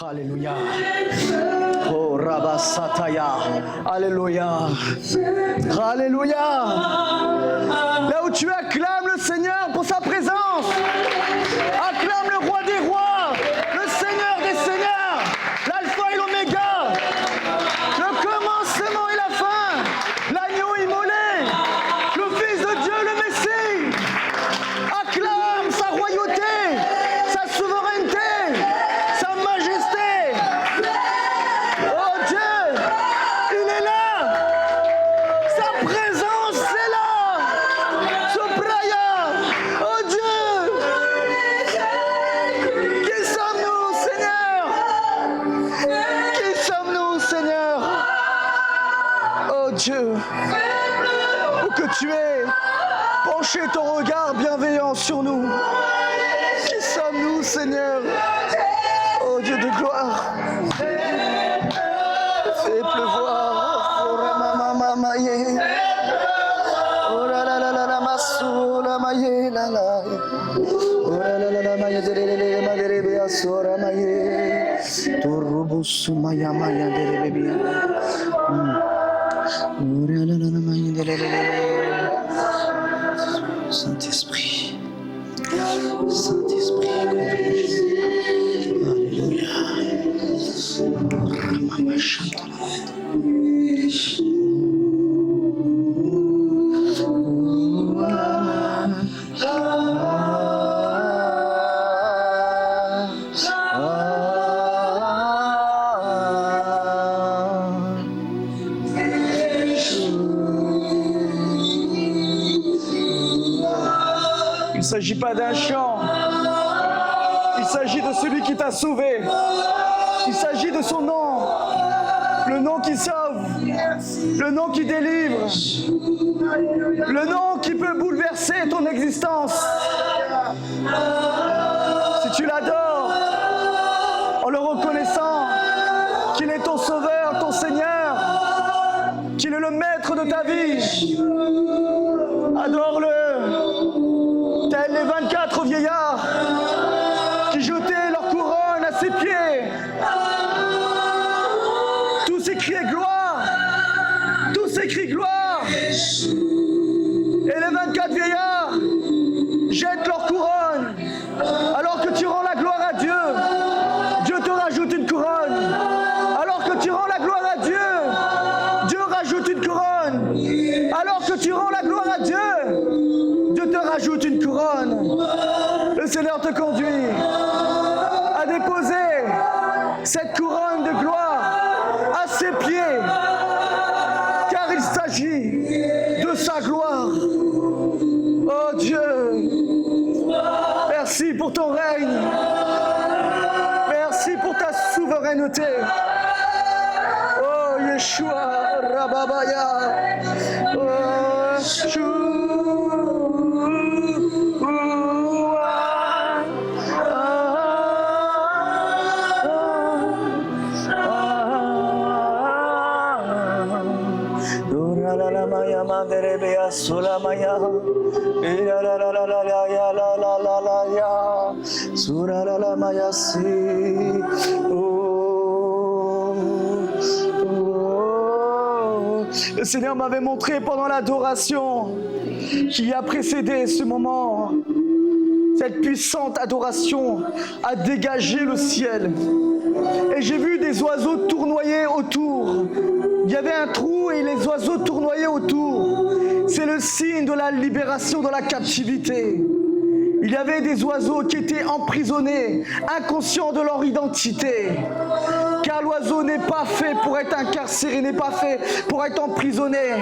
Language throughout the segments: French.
Alléluia. Oh, Rabasataya. Alléluia. Alléluia. Là où tu acclames le Seigneur pour sa présence, acclame le roi des rois, le Seigneur des seigneurs, l'alpha et l'oméga, le commencement et la fin, l'agneau immolé, le Fils de Dieu, le Messie. Acclame sa royauté, sa souveraineté, sa majesté. Oh Dieu, il est là. Sa présence est là. Sopraya. Oh Dieu. Qui sommes-nous, Seigneur? Qui sommes-nous, Seigneur? Oh Dieu, pour que tu aies penché ton regard bienveillant sur nous. Qui sommes-nous, Seigneur? Oh Dieu de gloire, fais pleuvoir. Oh ramamamaye. Oh la la la la la massou la maye la la. Oh la la la la maye derele madere bia sora maye. Turubusu maya maya derele bia. Oh la la la la maye derele. Saint-Esprit, Saint-Esprit, Alléluia. Maman chante la fête. Il ne s'agit pas d'un chant, il s'agit de celui qui t'a sauvé, il s'agit de son nom, le nom qui sauve, le nom qui délivre, le nom qui peut bouleverser ton existence. Si tu l'adores, en le reconnaissant qu'il est ton sauveur, ton Seigneur, qu'il est le maître de ta vie, adore-le. Tels les 24 vieillards qui jetaient leur couronne à ses pieds. Tous s'écriaient gloire, tous s'écrient gloire. Et les 24 vieillards jettent leur couronne. Alors que tu rends la gloire à Dieu, Dieu te rajoute une couronne. Alors que tu rends la gloire à Dieu, Dieu rajoute une couronne. Alors que tu rends la gloire à Dieu, Dieu te rajoute une couronne. Le Seigneur te conduit à déposer cette couronne de gloire à ses pieds, car il s'agit de sa gloire. Oh Dieu, merci pour ton règne. Merci pour ta souveraineté. Oh Yeshua, Rababaya. Oh Yeshua. Le Seigneur m'avait montré pendant l'adoration qui a précédé ce moment, cette puissante adoration a dégagé le ciel. Et j'ai vu des oiseaux tournoyer autour. Il y avait un trou et les oiseaux tournoyaient autour. C'est le signe de la libération de la captivité. Il y avait des oiseaux qui étaient emprisonnés, inconscients de leur identité. Car l'oiseau n'est pas fait pour être incarcéré, n'est pas fait pour être emprisonné.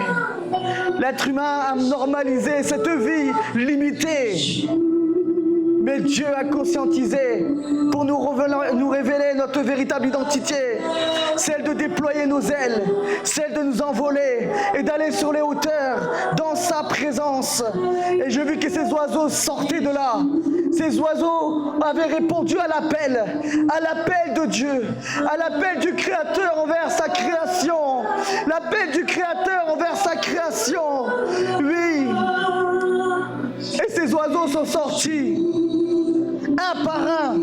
L'être humain a normalisé cette vie limitée. Mais Dieu a conscientisé pour nous révéler notre véritable identité, celle de déployer nos ailes, celle de nous envoler et d'aller sur les hauteurs dans sa présence. Et j'ai vu que ces oiseaux sortaient de là. Ces oiseaux avaient répondu à l'appel de Dieu, à l'appel du Créateur envers sa création, l'appel du Créateur envers sa création. Oui. Et ces oiseaux sont sortis. Un par un,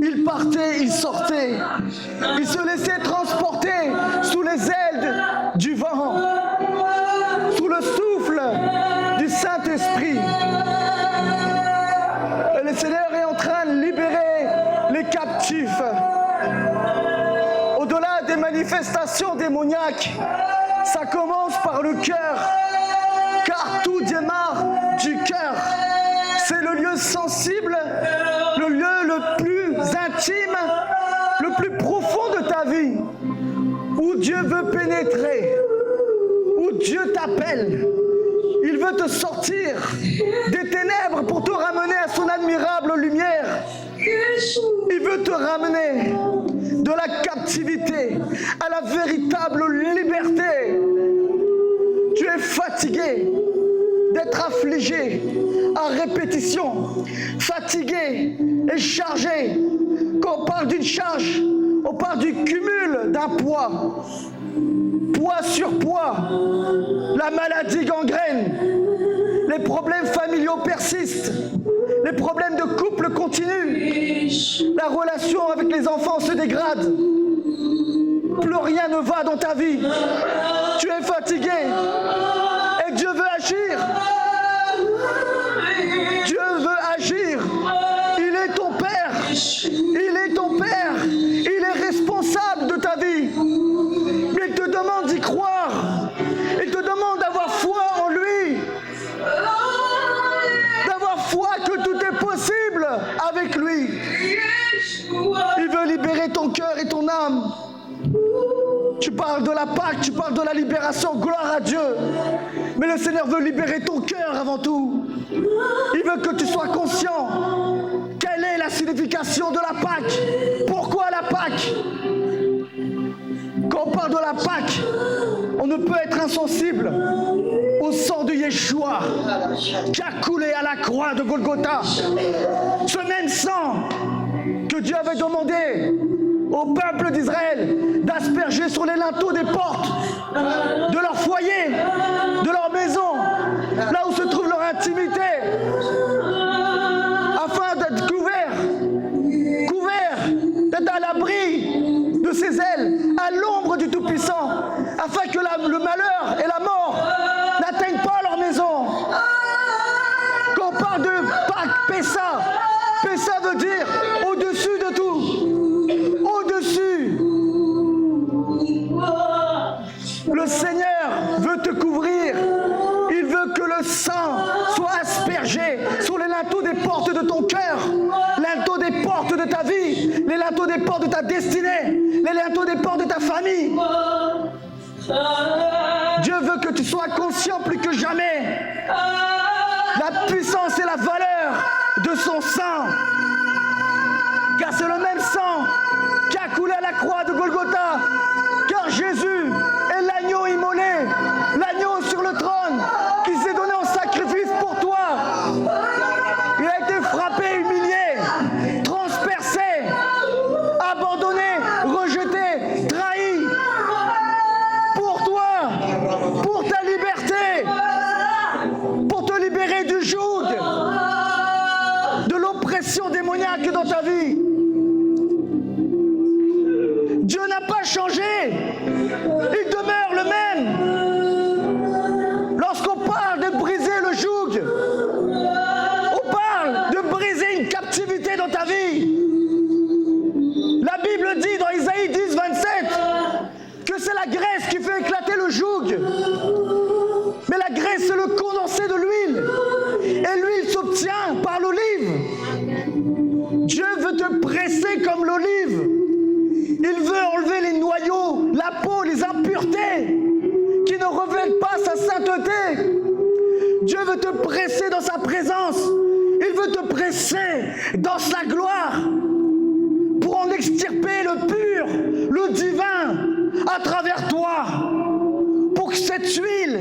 ils partaient, ils sortaient. abandonné. Il se laissait transporter sous les ailes du vent, sous le souffle du Saint-Esprit. Et le Seigneur est en train de libérer les captifs. Au-delà des manifestations démoniaques, ça commence par le cœur, car tout démarre du cœur. C'est le lieu sensible, le lieu le plus intime, le plus profond de ta vie, où Dieu veut pénétrer, où Dieu t'appelle. Il veut te sortir des ténèbres pour te ramener à son admirable lumière. Il veut te ramener de la captivité à la véritable liberté. Tu es fatigué d'être affligé à répétition, fatigué et chargé. Quand on parle d'une charge, on parle du cumul d'un poids. Poids sur poids, la maladie gangrène, les problèmes familiaux persistent, les problèmes de couple continuent, la relation avec les enfants se dégrade, plus rien ne va dans ta vie, tu es fatigué et Dieu veut agir. Dieu veut agir, il est ton Père, il est ton Père, il est responsable de ta vie. Il te demande d'y croire. Il te demande d'avoir foi en lui. D'avoir foi que tout est possible avec lui. Il veut libérer ton cœur et ton âme. Tu parles de la Pâque, tu parles de la libération, gloire à Dieu. Mais le Seigneur veut libérer ton cœur avant tout. Il veut que tu sois conscient. Quelle est la signification de la Pâque? Pourquoi la Pâque? Quand on parle de la Pâque, on ne peut être insensible au sang de Yeshua qui a coulé à la croix de Golgotha. Ce même sang que Dieu avait demandé au peuple d'Israël d'asperger sur les linteaux des portes de leur foyer, de leur maison, là où se trouve leur intimité, afin d'être couverts, d'être à l'abri de ses ailes, à l'ombre du Tout-Puissant, afin que le malheur et la mort n'atteignent pas leur maison. Quand on parle de Pâques, Pessa, Pessa veut dire au-dessus de tout, au-dessus. Le Seigneur veut te couvrir. Il veut que le sang soit aspergé sur les linteaux des portes de ton cœur, les linteaux des portes de ta vie, les linteaux des portes de ta destinée, les linteaux des portes de ta famille. Dieu veut que tu sois conscient plus que jamais la puissance et la valeur de son sang. Car c'est le même sang qui a coulé à la croix de Golgotha. Car Jésus est l'agneau immolé, l'agneau sur le trône, qui s'est donné en sacrifice pour toi. Il a été frappé, humilié, transpercé, abandonné, rejeté, trahi. Pour toi, pour ta liberté, pour te libérer du joug, de l'oppression démoniaque dans ta vie. Dieu n'a pas changé, il demeure le même. Lorsqu'on parle de briser le joug, on parle de briser une captivité dans ta vie. La Bible dit dans Isaïe 10, 27 que c'est la graisse qui fait éclater le joug. Mais la graisse, c'est le condensé de l'huile. Et l'huile s'obtient par l'olive. Dieu veut te presser comme l'olive. Il veut enlever les noyaux, la peau, les impuretés qui ne revêtent pas sa sainteté. Dieu veut te presser dans sa présence. Il veut te presser dans sa gloire pour en extirper le pur, le divin à travers toi. Pour que cette huile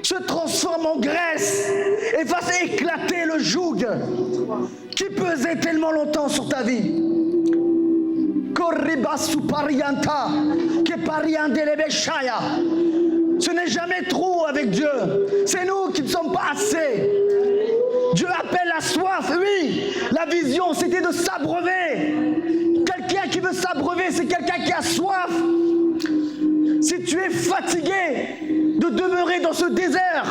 se transforme en graisse et fasse éclater le joug qui pesait tellement longtemps sur ta vie. Ce n'est jamais trop avec Dieu. C'est nous qui ne sommes pas assez. Dieu appelle la soif, oui. La vision, c'était de s'abreuver. Quelqu'un qui veut veut s'abreuver, c'est quelqu'un qui a soif. Si tu es fatigué de demeurer dans ce désert,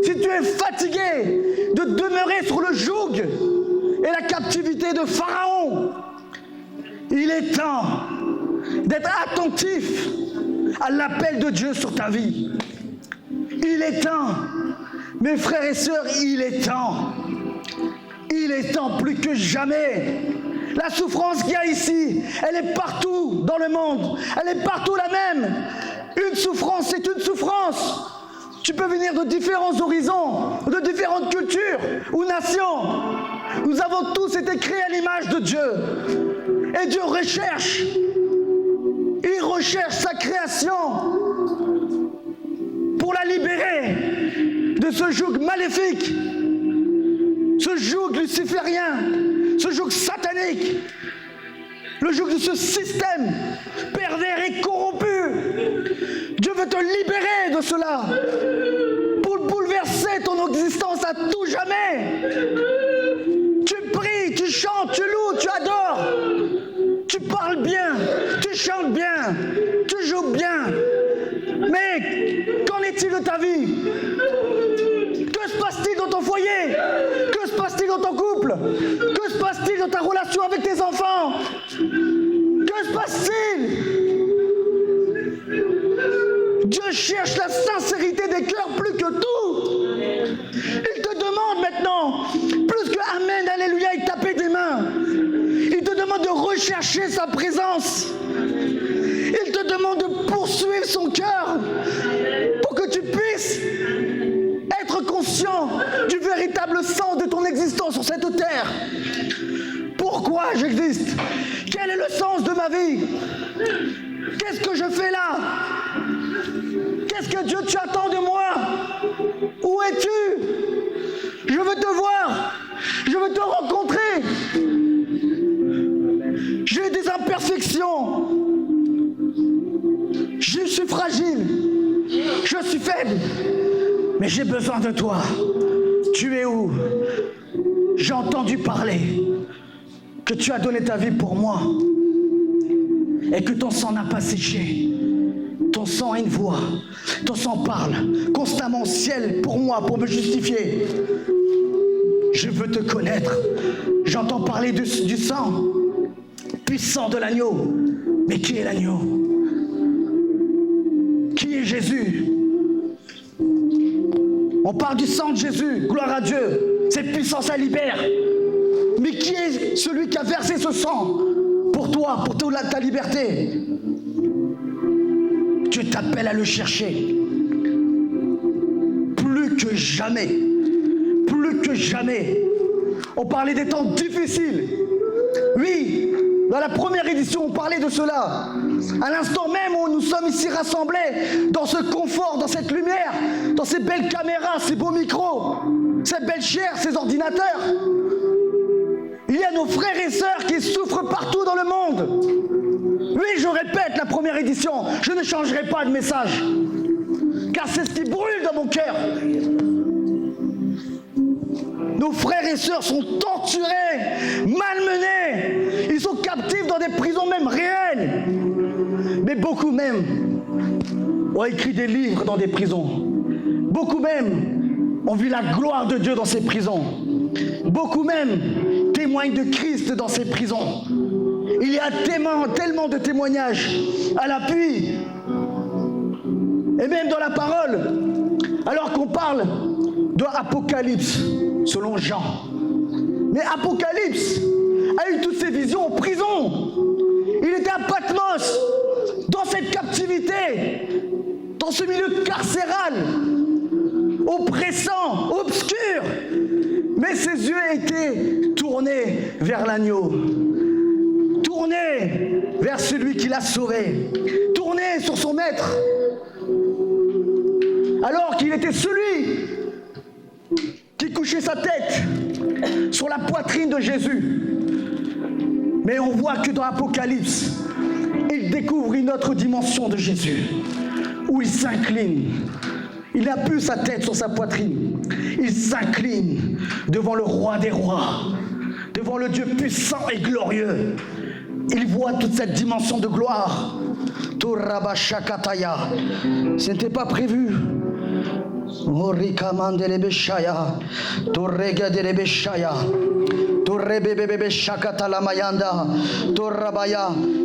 si tu es fatigué de demeurer sur le joug et la captivité de Pharaon, il est temps d'être attentif à l'appel de Dieu sur ta vie. Il est temps, mes frères et sœurs, il est temps. Il est temps plus que jamais. La souffrance qu'il y a ici, elle est partout dans le monde. Elle est partout la même. Une souffrance, c'est une souffrance. Tu peux venir de différents horizons, de différentes cultures ou nations. Nous avons tous été créés à l'image de Dieu. Et Dieu recherche. Il recherche sa création pour la libérer de ce joug maléfique, ce joug luciférien, ce joug satanique, le joug de ce système pervers et corrompu. Dieu veut te libérer de cela pour bouleverser ton existence à tout jamais. Tu pries, tu chantes, tu loues, tu adores, tu parles bien, tu chantes bien, tu joues bien. Mais qu'en est-il de ta vie? Que se passe-t-il dans ton foyer? Que se passe-t-il dans ton couple? Que se passe-t-il dans ta relation avec tes enfants? Que se passe-t-il? Dieu cherche la sincérité des cœurs plus que tout. Il te demande maintenant, plus que Amen, Alléluia, et taper des mains. Il te demande de rechercher sa présence. Il te demande de poursuivre son cœur pour que tu puisses être conscient du véritable sens de ton existence sur cette terre. Pourquoi j'existe? Quel est le sens de ma vie? Qu'est-ce que je fais là? Qu'est-ce que Dieu tu attends de moi? Où es-tu? Je veux te voir. Je veux te rencontrer. J'ai des imperfections. Je suis fragile. Je suis faible. Mais j'ai besoin de toi. Tu es où? J'ai entendu parler que tu as donné ta vie pour moi et que ton sang n'a pas séché. Ton sang a une voix. Ton sang parle constamment au ciel pour moi, pour me justifier. Je veux te connaître. J'entends parler du sang puissant de l'agneau. Mais qui est l'agneau? Qui est Jésus? On parle du sang de Jésus, gloire à Dieu. Cette puissance, elle libère. Mais qui est celui qui a versé ce sang pour toi, pour ta liberté? Dieu t'appelle à le chercher. Plus que jamais. Plus que jamais. On parlait des temps difficiles. Oui, dans la première édition, on parlait de cela. À l'instant même où nous sommes ici rassemblés, dans ce confort, dans cette lumière, dans ces belles caméras, ces beaux micros, ces belles chairs, ces ordinateurs, il y a nos frères et sœurs qui souffrent partout dans le monde. Oui, je répète la première édition, je ne changerai pas de message, car c'est ce qui brûle dans mon cœur. Nos frères et sœurs sont torturés, malmenés, ils sont captifs dans des prisons même réelles. Mais beaucoup même ont écrit des livres dans des prisons. Beaucoup même ont vu la gloire de Dieu dans ces prisons. Beaucoup même témoignent de Christ dans ces prisons. Il y a tellement de témoignages à l'appui. Et même dans la parole, alors qu'on parle de Apocalypse, selon Jean. Mais Apocalypse a eu toutes ces visions en prison. Il était à Patmos, dans cette captivité, dans ce milieu carcéral, oppressant, obscur. Mais ses yeux étaient tournés vers l'agneau, tournés vers celui qui l'a sauvé, tournés sur son maître. Alors qu'il était celui qui couchait sa tête sur la poitrine de Jésus. Mais on voit que dans l'Apocalypse, il découvre une autre dimension de Jésus, où il s'incline. Il n'a plus sa tête sur sa poitrine. Il s'incline devant le roi des rois, devant le Dieu puissant et glorieux. Il voit toute cette dimension de gloire. Torabashakataya. Ce n'était pas prévu. Orikamandelebeshaya. Torregadelebeshaya.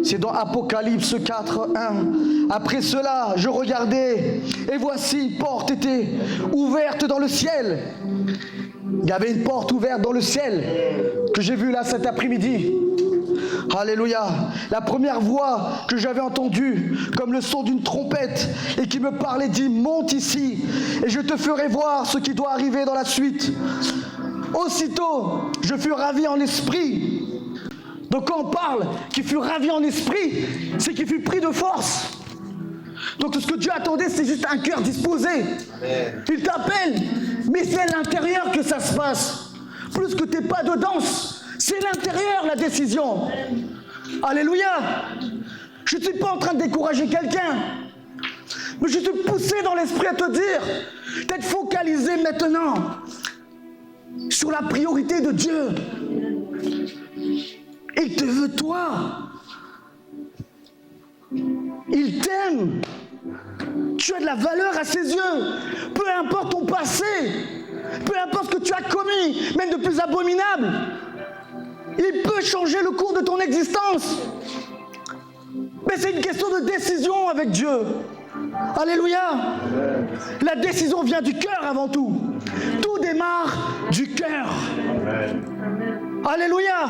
C'est dans Apocalypse 4:1. Après cela, je regardais et voici une porte était ouverte dans le ciel. Il y avait une porte ouverte dans le ciel que j'ai vue là cet après-midi. Alléluia. La première voix que j'avais entendue comme le son d'une trompette et qui me parlait dit: monte ici et je te ferai voir ce qui doit arriver dans la suite. Aussitôt, je fus ravi en esprit. Donc quand on parle qu'il fut ravi en esprit, c'est qu'il fut pris de force. Donc ce que Dieu attendait, c'est juste un cœur disposé. Il t'appelle, mais c'est à l'intérieur que ça se passe. Plus que tes pas de danse, c'est l'intérieur la décision. Alléluia. Je ne suis pas en train de décourager quelqu'un, mais je suis poussé dans l'esprit à te dire d'être focalisé maintenant sur la priorité de Dieu. Il te veut toi. Il t'aime. Tu as de la valeur à ses yeux. Peu importe ton passé, peu importe ce que tu as commis, même de plus abominable, il peut changer le cours de ton existence. Mais c'est une question de décision avec Dieu. Alléluia. La décision vient du cœur avant tout. Tout démarre du cœur. Alléluia.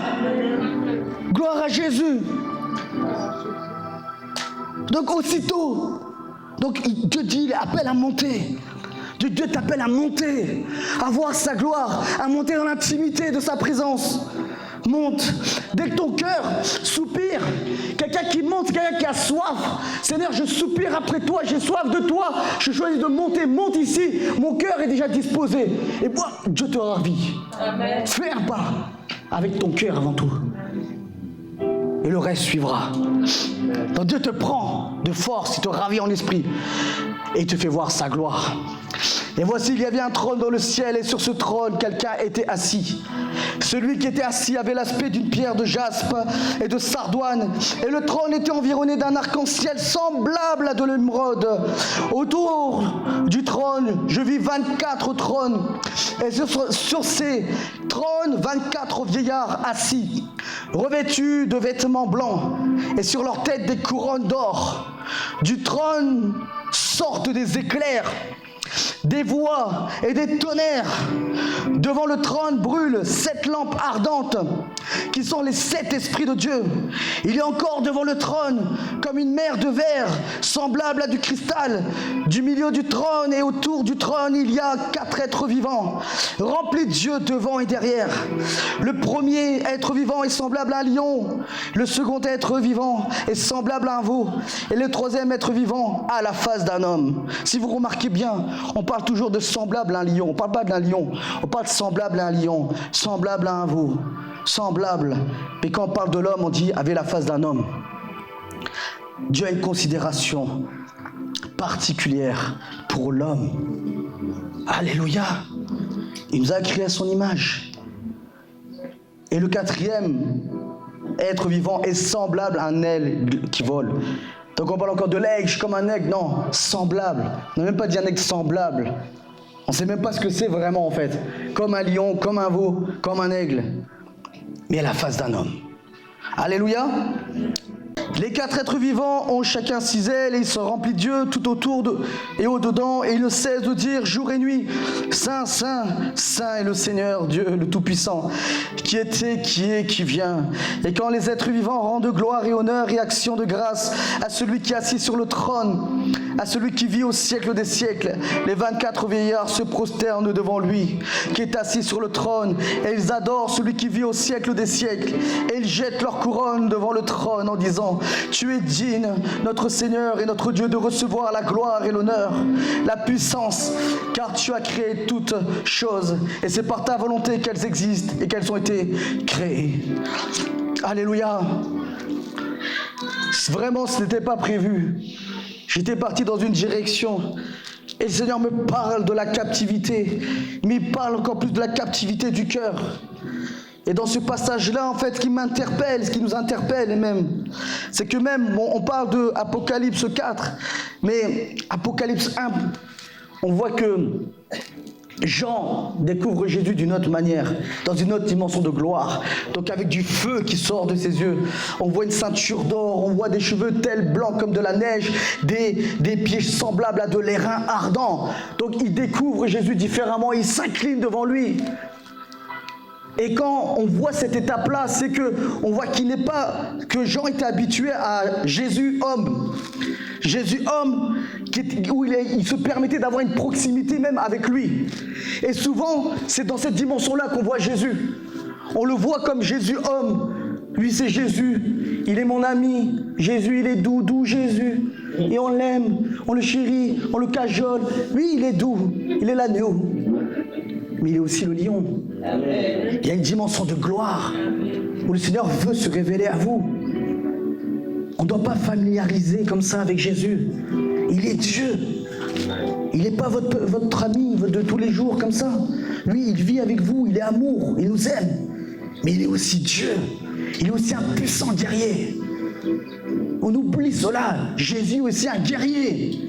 Gloire à Jésus. Donc aussitôt, Dieu dit, il appelle à monter. Dieu t'appelle à monter, à voir sa gloire, à monter dans l'intimité de sa présence. Monte. Dès que ton cœur soupire, quelqu'un qui monte, c'est quelqu'un qui a soif. Seigneur, je soupire après toi, j'ai soif de toi. Je choisis de monter, monte ici. Mon cœur est déjà disposé. Et moi, Dieu te ravit. Amen. Fais un pas avec ton cœur avant tout. Et le reste suivra. Donc Dieu te prend de force, il te ravit en esprit. Et il te fait voir sa gloire. Et voici, il y avait un trône dans le ciel, et sur ce trône, quelqu'un était assis. Celui qui était assis avait l'aspect d'une pierre de jaspe et de sardoine, et le trône était environné d'un arc-en-ciel semblable à de l'émeraude. Autour du trône, je vis 24 trônes, et sur ces trônes, 24 vieillards assis, revêtus de vêtements blancs, et sur leurs têtes des couronnes d'or. Du trône sortent des éclairs, des voix et des tonnerres. Devant le trône brûlent 7 lampes ardentes qui sont les 7 esprits de Dieu. Il y a encore devant le trône comme une mer de verre semblable à du cristal. Du milieu du trône et autour du trône il y a 4 êtres vivants remplis de Dieu devant et derrière. Le premier être vivant est semblable à un lion. Le second être vivant est semblable à un veau. Et le troisième être vivant a la face d'un homme. Si vous remarquez bien, on parle toujours de semblable à un lion. On ne parle pas d'un lion. On parle de semblable à un lion, semblable à un veau, semblable. Mais quand on parle de l'homme, on dit avait la face d'un homme. Dieu a une considération particulière pour l'homme. Alléluia. Il nous a créé à son image. Et le 4e être vivant est semblable à un aigle qui vole. Donc on parle encore de l'aigle comme un aigle, non, semblable. On n'a même pas dit un aigle semblable. On ne sait même pas ce que c'est vraiment en fait. Comme un lion, comme un veau, comme un aigle. Mais à la face d'un homme. Alléluia. Les 4 êtres vivants ont chacun 6 ailes et ils sont remplis de Dieu tout autour et au-dedans. Et ils ne cessent de dire jour et nuit, Saint, Saint, Saint est le Seigneur Dieu le Tout-Puissant, qui était, qui est, qui vient. Et quand les êtres vivants rendent gloire et honneur et action de grâce à celui qui est assis sur le trône, à celui qui vit au siècle des siècles, les 24 vieillards se prosternent devant lui, qui est assis sur le trône, et ils adorent celui qui vit au siècle des siècles. Et ils jettent leur couronne devant le trône en disant, tu es digne, notre Seigneur et notre Dieu, de recevoir la gloire et l'honneur, la puissance, car tu as créé toutes choses, et c'est par ta volonté qu'elles existent et qu'elles ont été créées. Alléluia. Vraiment, ce n'était pas prévu. J'étais parti dans une direction, et le Seigneur me parle de la captivité, mais il parle encore plus de la captivité du cœur. Et dans ce passage-là, en fait, ce qui m'interpelle, ce qui nous interpelle même, c'est que même, bon, on parle de Apocalypse 4, mais Apocalypse 1, on voit que Jean découvre Jésus d'une autre manière, dans une autre dimension de gloire. Donc avec du feu qui sort de ses yeux. On voit une ceinture d'or, on voit des cheveux tels blancs comme de la neige, des pieds semblables à de l'airain ardent. Donc il découvre Jésus différemment, il s'incline devant lui. Et quand on voit cette étape-là, c'est que on voit qu'il n'est pas que Jean était habitué à Jésus homme. Jésus homme, où il se permettait d'avoir une proximité même avec lui. Et souvent, c'est dans cette dimension-là qu'on voit Jésus. On le voit comme Jésus homme. Lui, c'est Jésus. Il est mon ami. Jésus, il est doux, doux Jésus. Et on l'aime, on le chérit, on le cajole. Lui, il est doux. Il est l'agneau. Mais il est aussi le lion. Il y a une dimension de gloire où le Seigneur veut se révéler à vous. On ne doit pas familiariser comme ça avec Jésus. Il est Dieu. Il n'est pas votre ami de tous les jours comme ça. Lui, il vit avec vous, il est amour, il nous aime. Mais il est aussi Dieu. Il est aussi un puissant guerrier. On oublie cela. Jésus est aussi un guerrier.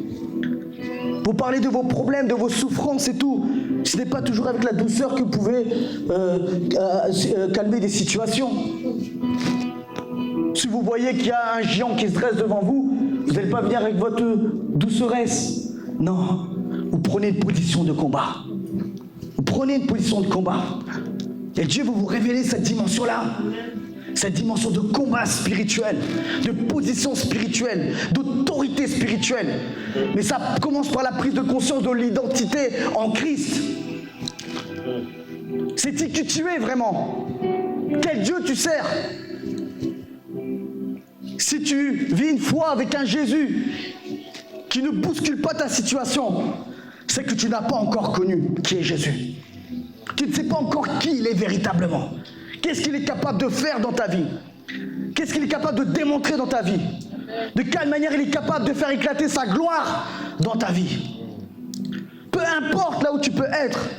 Vous parlez de vos problèmes, de vos souffrances et tout. Ce n'est pas toujours avec la douceur que vous pouvez calmer des situations. Si vous voyez qu'il y a un géant qui se dresse devant vous, vous n'allez pas venir avec votre douceresse. Non, vous prenez une position de combat. Vous prenez une position de combat. Et Dieu veut vous révéler cette dimension-là. Cette dimension de combat spirituel, de position spirituelle, d'autorité spirituelle. Mais ça commence par la prise de conscience de l'identité en Christ. C'est qui tu es vraiment. Quel Dieu tu sers. Si tu vis une foi avec un Jésus qui ne bouscule pas ta situation, c'est que tu n'as pas encore connu qui est Jésus. Tu ne sais pas encore qui il est véritablement. Qu'est-ce qu'il est capable de faire dans ta vie? Qu'est-ce qu'il est capable de démontrer dans ta vie? De quelle manière il est capable de faire éclater sa gloire dans ta vie? Peu importe là où tu peux être,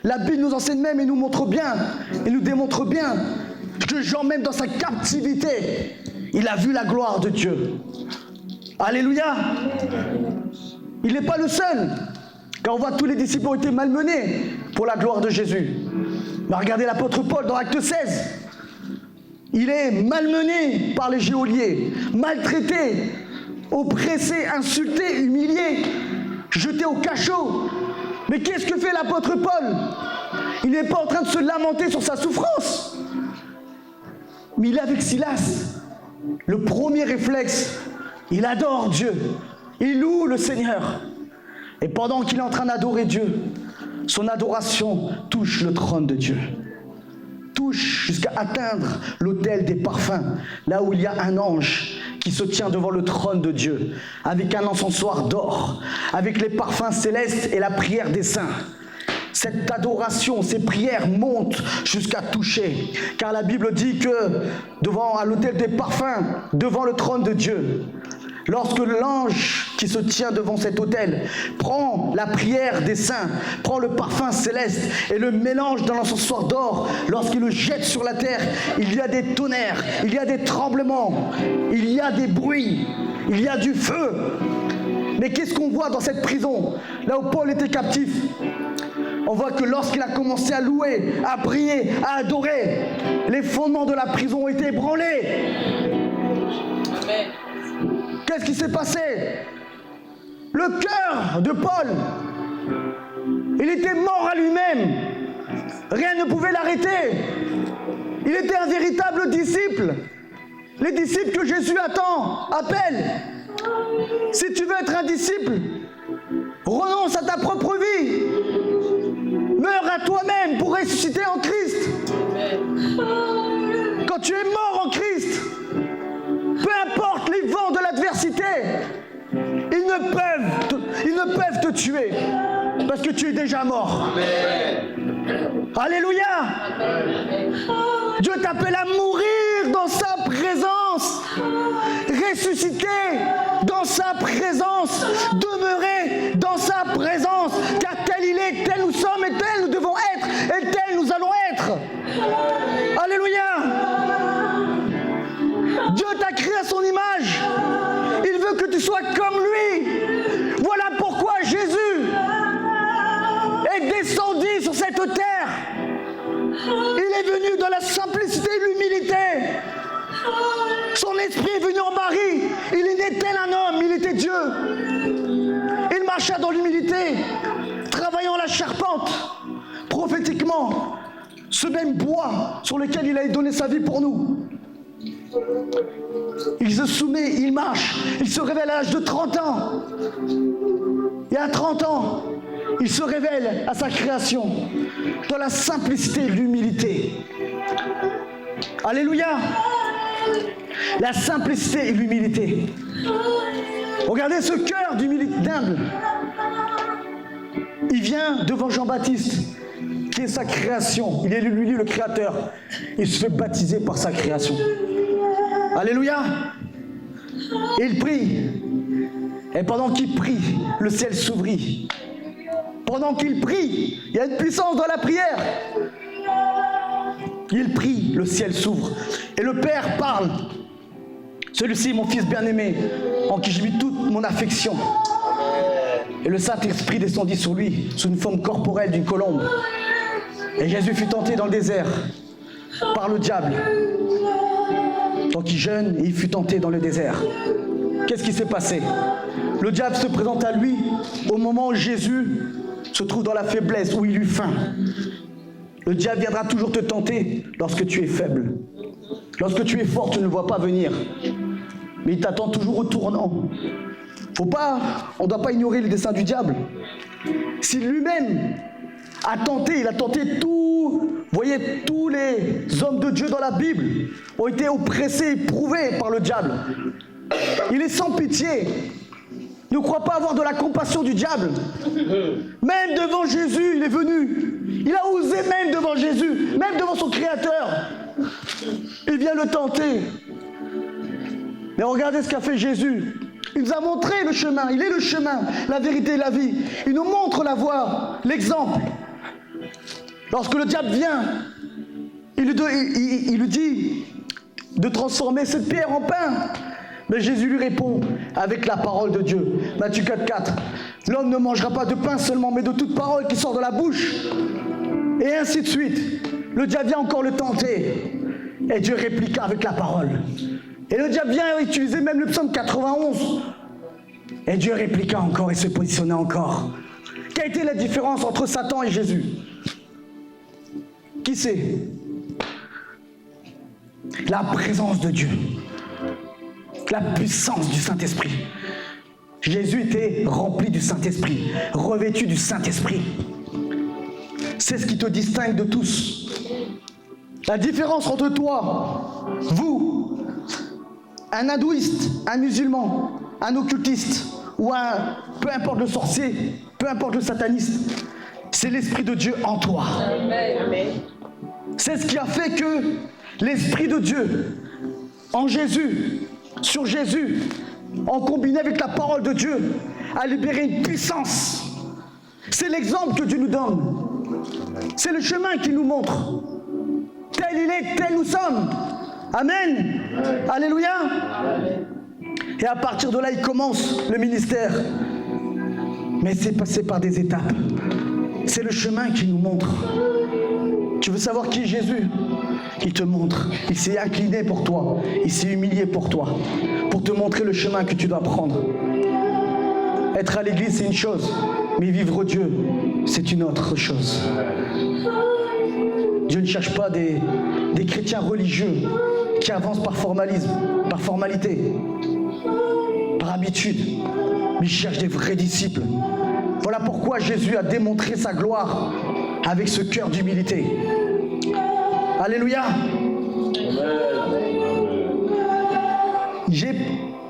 la Bible nous enseigne même et nous montre bien, et nous démontre bien que Jean, même dans sa captivité, il a vu la gloire de Dieu. Alléluia! Il n'est pas le seul. Quand on voit que tous les disciples ont été malmenés pour la gloire de Jésus. Mais regardez l'apôtre Paul dans Acte 16. Il est malmené par les geôliers, maltraité, oppressé, insulté, humilié, jeté au cachot. Mais qu'est-ce que fait l'apôtre Paul? Il n'est pas en train de se lamenter sur sa souffrance. Mais il est avec Silas. Le premier réflexe, il adore Dieu. Il loue le Seigneur. Et pendant qu'il est en train d'adorer Dieu, son adoration touche le trône de Dieu. Touche jusqu'à atteindre l'autel des parfums, là où il y a un ange qui se tient devant le trône de Dieu, avec un encensoir d'or, avec les parfums célestes et la prière des saints. Cette adoration, ces prières montent jusqu'à toucher. Car la Bible dit que à l'autel des parfums, devant le trône de Dieu, lorsque l'ange qui se tient devant cet autel prend la prière des saints, prend le parfum céleste et le mélange dans l'encensoir d'or, lorsqu'il le jette sur la terre, il y a des tonnerres, il y a des tremblements, il y a des bruits, il y a du feu. Mais qu'est-ce qu'on voit dans cette prison, là où Paul était captif? On voit que lorsqu'il a commencé à louer, à prier, à adorer, les fondements de la prison ont été ébranlés. Amen. Qu'est-ce qui s'est passé? Le cœur de Paul, il était mort à lui-même. Rien ne pouvait l'arrêter. Il était un véritable disciple. Les disciples que Jésus appelle. Si tu veux être un disciple, renonce à ta propre vie. Meurs à toi-même pour ressusciter en Christ. Quand tu es mort en Christ, peu importe les vents de l'adversité, ils ne peuvent te tuer parce que tu es déjà mort. Amen. Alléluia. Dieu t'appelle à mourir dans sa présence, ressusciter dans sa présence, demeurer dans sa présence, car tel il est, tel nous sommes et tel nous devons être et tel nous allons être. sois comme lui. Voilà pourquoi Jésus est descendu sur cette terre. Il est venu dans la simplicité et l'humilité. Son esprit est venu en Marie. Il est né tel un homme, il était Dieu. Il marcha dans l'humilité, travaillant la charpente, prophétiquement, ce même bois sur lequel il a donné sa vie pour nous. Il se soumet, il marche, il se révèle à l'âge de 30 ans. Et à 30 ans, il se révèle à sa création dans la simplicité et l'humilité. Alléluia! La simplicité et l'humilité. Regardez ce cœur d'humble. Il vient devant Jean-Baptiste, qui est sa création. Il est lui le créateur. Il se fait baptiser par sa création. Alléluia! Et il prie. Et pendant qu'il prie, le ciel s'ouvrit. Pendant qu'il prie, il y a une puissance dans la prière. Il prie, le ciel s'ouvre. Et le Père parle. Celui-ci est mon fils bien-aimé, en qui j'ai mis toute mon affection. Et le Saint-Esprit descendit sur lui, sous une forme corporelle d'une colombe. Et Jésus fut tenté dans le désert par le diable. Donc il jeûne et il fut tenté dans le désert. Qu'est-ce qui s'est passé? Le diable se présente à lui au moment où Jésus se trouve dans la faiblesse, où il eut faim. Le diable viendra toujours te tenter lorsque tu es faible. Lorsque tu es fort, tu ne le vois pas venir. Mais il t'attend toujours au tournant. On ne doit pas ignorer les desseins du diable. Si lui-même a tenté, il a tenté tout. Vous voyez, tous les hommes de Dieu dans la Bible ont été oppressés, éprouvés par le diable. Il est sans pitié. Ne crois pas avoir de la compassion du diable. Même devant Jésus, il est venu. Il a osé même devant Jésus, même devant son Créateur. Il vient le tenter. Mais regardez ce qu'a fait Jésus. Il nous a montré le chemin. Il est le chemin, la vérité et la vie. Il nous montre la voie, l'exemple. Lorsque le diable vient, il lui dit de transformer cette pierre en pain. Mais Jésus lui répond avec la parole de Dieu. Matthieu 4,4. L'homme ne mangera pas de pain seulement, mais de toute parole qui sort de la bouche. Et ainsi de suite. Le diable vient encore le tenter. Et Dieu répliqua avec la parole. Et le diable vient utiliser même le psaume 91. Et Dieu répliqua encore et se positionna encore. Quelle a été la différence entre Satan et Jésus? Qui sait? La présence de Dieu. La puissance du Saint-Esprit. Jésus était rempli du Saint-Esprit, revêtu du Saint-Esprit. C'est ce qui te distingue de tous. La différence entre toi, vous, un hindouiste, un musulman, un occultiste, ou peu importe le sorcier, peu importe le sataniste, c'est l'Esprit de Dieu en toi. Amen. C'est ce qui a fait que l'Esprit de Dieu, en Jésus, sur Jésus, en combiné avec la parole de Dieu, a libéré une puissance. C'est l'exemple que Dieu nous donne. C'est le chemin qu'il nous montre. Tel il est, tel nous sommes. Amen. Alléluia. Et à partir de là, il commence le ministère. Mais c'est passé par des étapes. C'est le chemin qu'il nous montre. Tu veux savoir qui est Jésus? Il te montre. Il s'est incliné pour toi. Il s'est humilié pour toi. Pour te montrer le chemin que tu dois prendre. Être à l'église, c'est une chose. Mais vivre Dieu, c'est une autre chose. Dieu ne cherche pas des chrétiens religieux qui avancent par formalisme, par formalité, par habitude. Mais il cherche des vrais disciples. Voilà pourquoi Jésus a démontré sa gloire avec ce cœur d'humilité. Alléluia. J'ai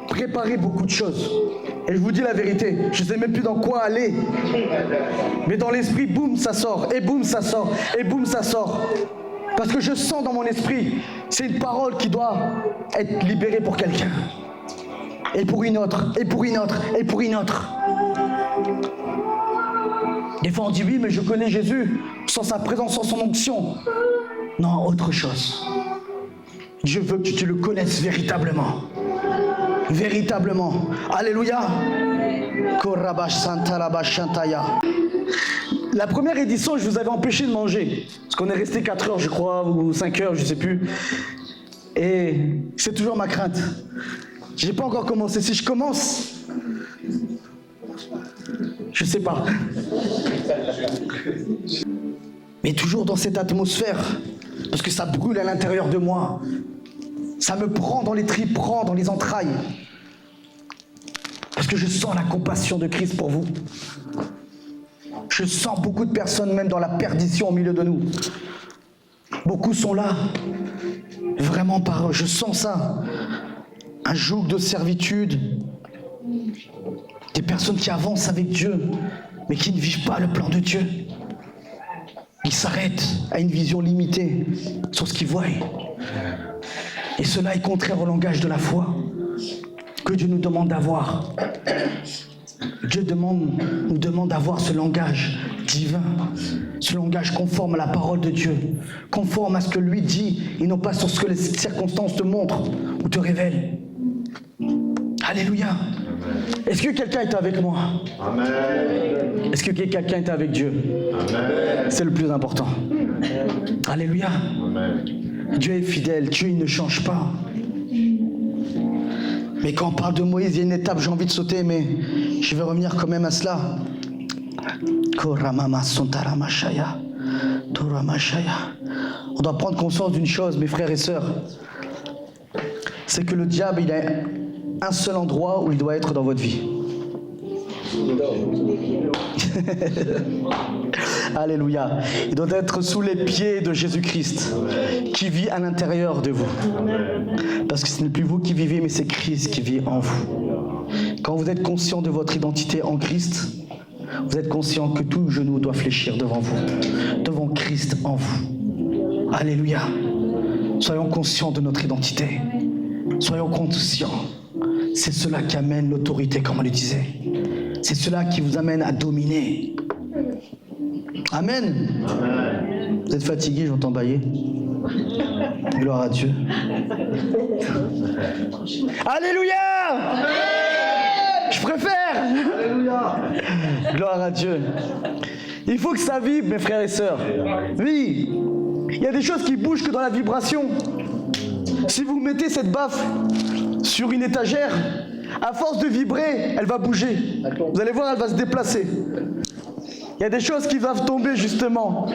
préparé beaucoup de choses. Et je vous dis la vérité, je ne sais même plus dans quoi aller. Mais dans l'esprit, boum, ça sort. Et boum, ça sort. Et boum, ça sort. Parce que je sens dans mon esprit, c'est une parole qui doit être libérée pour quelqu'un. Et pour une autre, et pour une autre, et pour une autre. Des fois on dit oui, mais je connais Jésus, sans sa présence, sans son onction. Non, autre chose. Dieu veut que tu le connaisses véritablement. Véritablement. Alléluia. La première édition, je vous avais empêché de manger. Parce qu'on est resté 4 heures, je crois, ou 5 heures, je ne sais plus. Et c'est toujours ma crainte. Je n'ai pas encore commencé. Si je commence, je ne sais pas. Mais toujours dans cette atmosphère, parce que ça brûle à l'intérieur de moi. Ça me prend dans les tripes, prend dans les entrailles. Parce que je sens la compassion de Christ pour vous. Je sens beaucoup de personnes, même dans la perdition au milieu de nous. Beaucoup sont là. Vraiment par eux, je sens ça. Un joug de servitude. Des personnes qui avancent avec Dieu, mais qui ne vivent pas le plan de Dieu. Ils s'arrêtent à une vision limitée sur ce qu'ils voient. Et cela est contraire au langage de la foi que Dieu nous demande d'avoir. Dieu nous demande d'avoir ce langage divin, ce langage conforme à la parole de Dieu, conforme à ce que lui dit et non pas sur ce que les circonstances te montrent ou te révèlent. Alléluia. Est-ce que quelqu'un est avec moi? Amen. Est-ce que quelqu'un est avec Dieu? Amen. C'est le plus important. Alléluia. Amen. Dieu est fidèle, Dieu il ne change pas. Mais quand on parle de Moïse, il y a une étape, j'ai envie de sauter, mais je vais revenir quand même à cela. On doit prendre conscience d'une chose, mes frères et sœurs. C'est que le diable, il a un seul endroit où il doit être dans votre vie. Alléluia. Il doit être sous les pieds de Jésus-Christ qui vit à l'intérieur de vous. Parce que ce n'est plus vous qui vivez, mais c'est Christ qui vit en vous. Quand vous êtes conscient de votre identité en Christ, vous êtes conscient que tout genou doit fléchir devant vous, devant Christ en vous. Alléluia. Soyons conscients de notre identité. Soyons conscients. C'est cela qui amène l'autorité, comme on le disait. C'est cela qui vous amène à dominer. Amen. Amen. Vous êtes fatigué, j'entends bailler. Gloire à Dieu. Alléluia. Amen. Je préfère. Alléluia. Gloire à Dieu. Il faut que ça vibre, mes frères et sœurs. Oui. Il y a des choses qui bougent que dans la vibration. Si vous mettez cette baffe sur une étagère, à force de vibrer, elle va bouger. Vous allez voir, elle va se déplacer. Il y a des choses qui doivent tomber justement.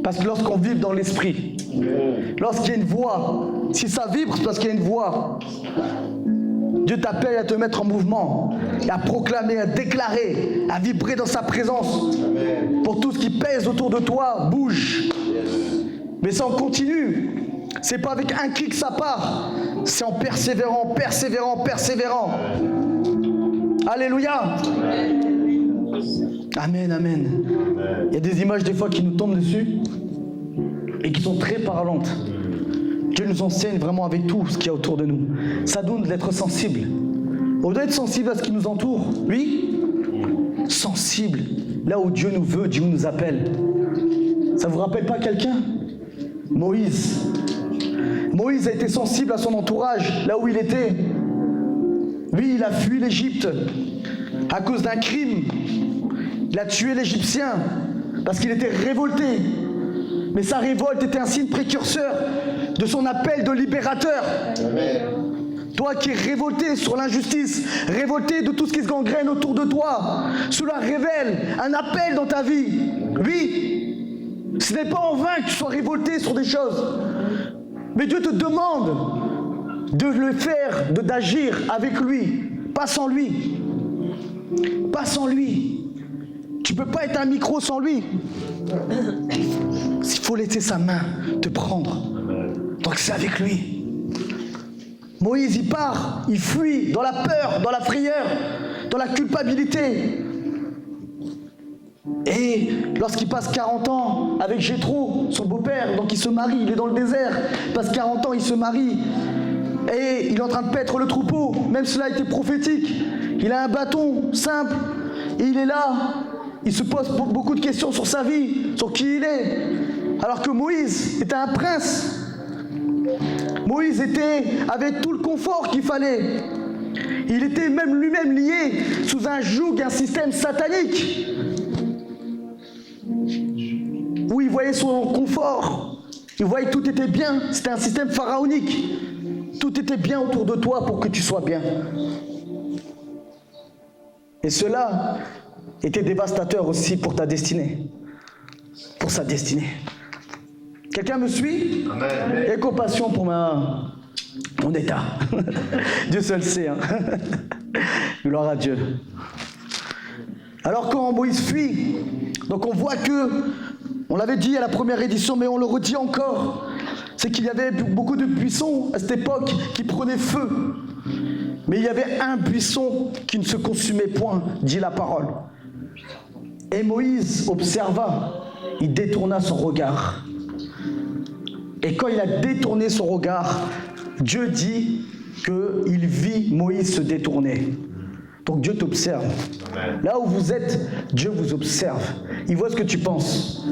Parce que lorsqu'on vibre dans l'esprit, lorsqu'il y a une voix, si ça vibre, c'est parce qu'il y a une voix. Dieu t'appelle à te mettre en mouvement, et à proclamer, à déclarer, à vibrer dans sa présence. Pour tout ce qui pèse autour de toi, bouge. Mais ça, on continue. C'est pas avec un cri que ça part. C'est en persévérant, persévérant, persévérant. Alléluia. Amen, amen. Il y a des images des fois qui nous tombent dessus et qui sont très parlantes. Dieu nous enseigne vraiment avec tout ce qu'il y a autour de nous. Ça donne d'être sensible. On doit être sensible à ce qui nous entoure. Oui, sensible. Là où Dieu nous veut, Dieu nous appelle. Ça vous rappelle pas quelqu'un? Moïse. Moïse a été sensible à son entourage, là où il était. Lui, il a fui l'Égypte à cause d'un crime. Il a tué l'Égyptien parce qu'il était révolté. Mais sa révolte était un signe précurseur de son appel de libérateur. Amen. Toi qui es révolté sur l'injustice, révolté de tout ce qui se gangrène autour de toi, cela révèle un appel dans ta vie. Oui, ce n'est pas en vain que tu sois révolté sur des choses. Mais Dieu te demande de le faire, d'agir avec lui, pas sans lui. Pas sans lui. Tu ne peux pas être un micro sans lui. Il faut laisser sa main te prendre. Donc c'est avec lui. Moïse, il part, il fuit dans la peur, dans la frayeur, dans la culpabilité. Et lorsqu'il passe 40 ans avec Jéthro, son beau-père, donc il se marie, il est dans le désert, il passe 40 ans, il se marie, et il est en train de paître le troupeau, même cela a été prophétique. Il a un bâton simple, et il est là, il se pose beaucoup de questions sur sa vie, sur qui il est, alors que Moïse était un prince. Moïse était avec tout le confort qu'il fallait. Il était même lui-même lié sous un joug, un système satanique. Où il voyait son confort. Il voyait que tout était bien. C'était un système pharaonique. Tout était bien autour de toi pour que tu sois bien. Et cela était dévastateur aussi pour ta destinée. Pour sa destinée. Quelqu'un me suit? Amen. Et compassion pour mon état. Dieu seul sait. Hein. Gloire à Dieu. Alors quand Moïse fuit, donc on voit que, on l'avait dit à la première édition, mais on le redit encore, c'est qu'il y avait beaucoup de buissons à cette époque qui prenaient feu. Mais il y avait un buisson qui ne se consumait point, dit la parole. Et Moïse observa, il détourna son regard. Et quand il a détourné son regard, Dieu dit qu'il vit Moïse se détourner. Donc Dieu t'observe. Là où vous êtes, Dieu vous observe. Il voit ce que tu penses.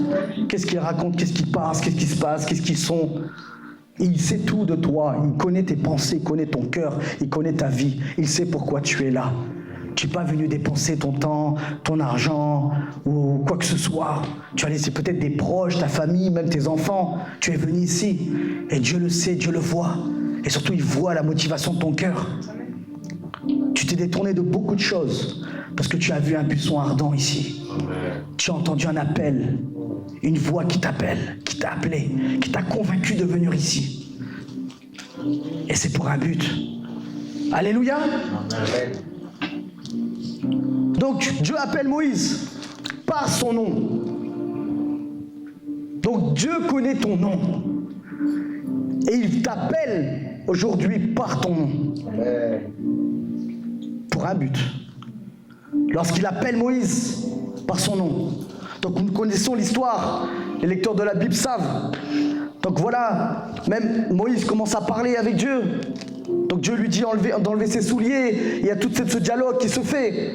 Qu'est-ce qu'il raconte, qu'est-ce qui passe, qu'est-ce qui se passe, qu'est-ce qu'ils sont. Il sait tout de toi. Il connaît tes pensées, il connaît ton cœur, il connaît ta vie. Il sait pourquoi tu es là. Tu n'es pas venu dépenser ton temps, ton argent ou quoi que ce soit. Tu as laissé peut-être des proches, ta famille, même tes enfants. Tu es venu ici. Et Dieu le sait, Dieu le voit. Et surtout, il voit la motivation de ton cœur. Tu t'es détourné de beaucoup de choses parce que tu as vu un buisson ardent ici. Tu as entendu un appel, une voix qui t'appelle, qui t'a appelé, qui t'a convaincu de venir ici. Et c'est pour un but. Alléluia. Amen. Donc Dieu appelle Moïse par son nom. Donc Dieu connaît ton nom. Et il t'appelle aujourd'hui par ton nom. Amen. Pour un but. Lorsqu'il appelle Moïse par son nom. Donc nous connaissons l'histoire. Les lecteurs de la Bible savent. Donc voilà, même Moïse commence à parler avec Dieu. Donc Dieu lui dit d'enlever ses souliers. Il y a tout ce dialogue qui se fait.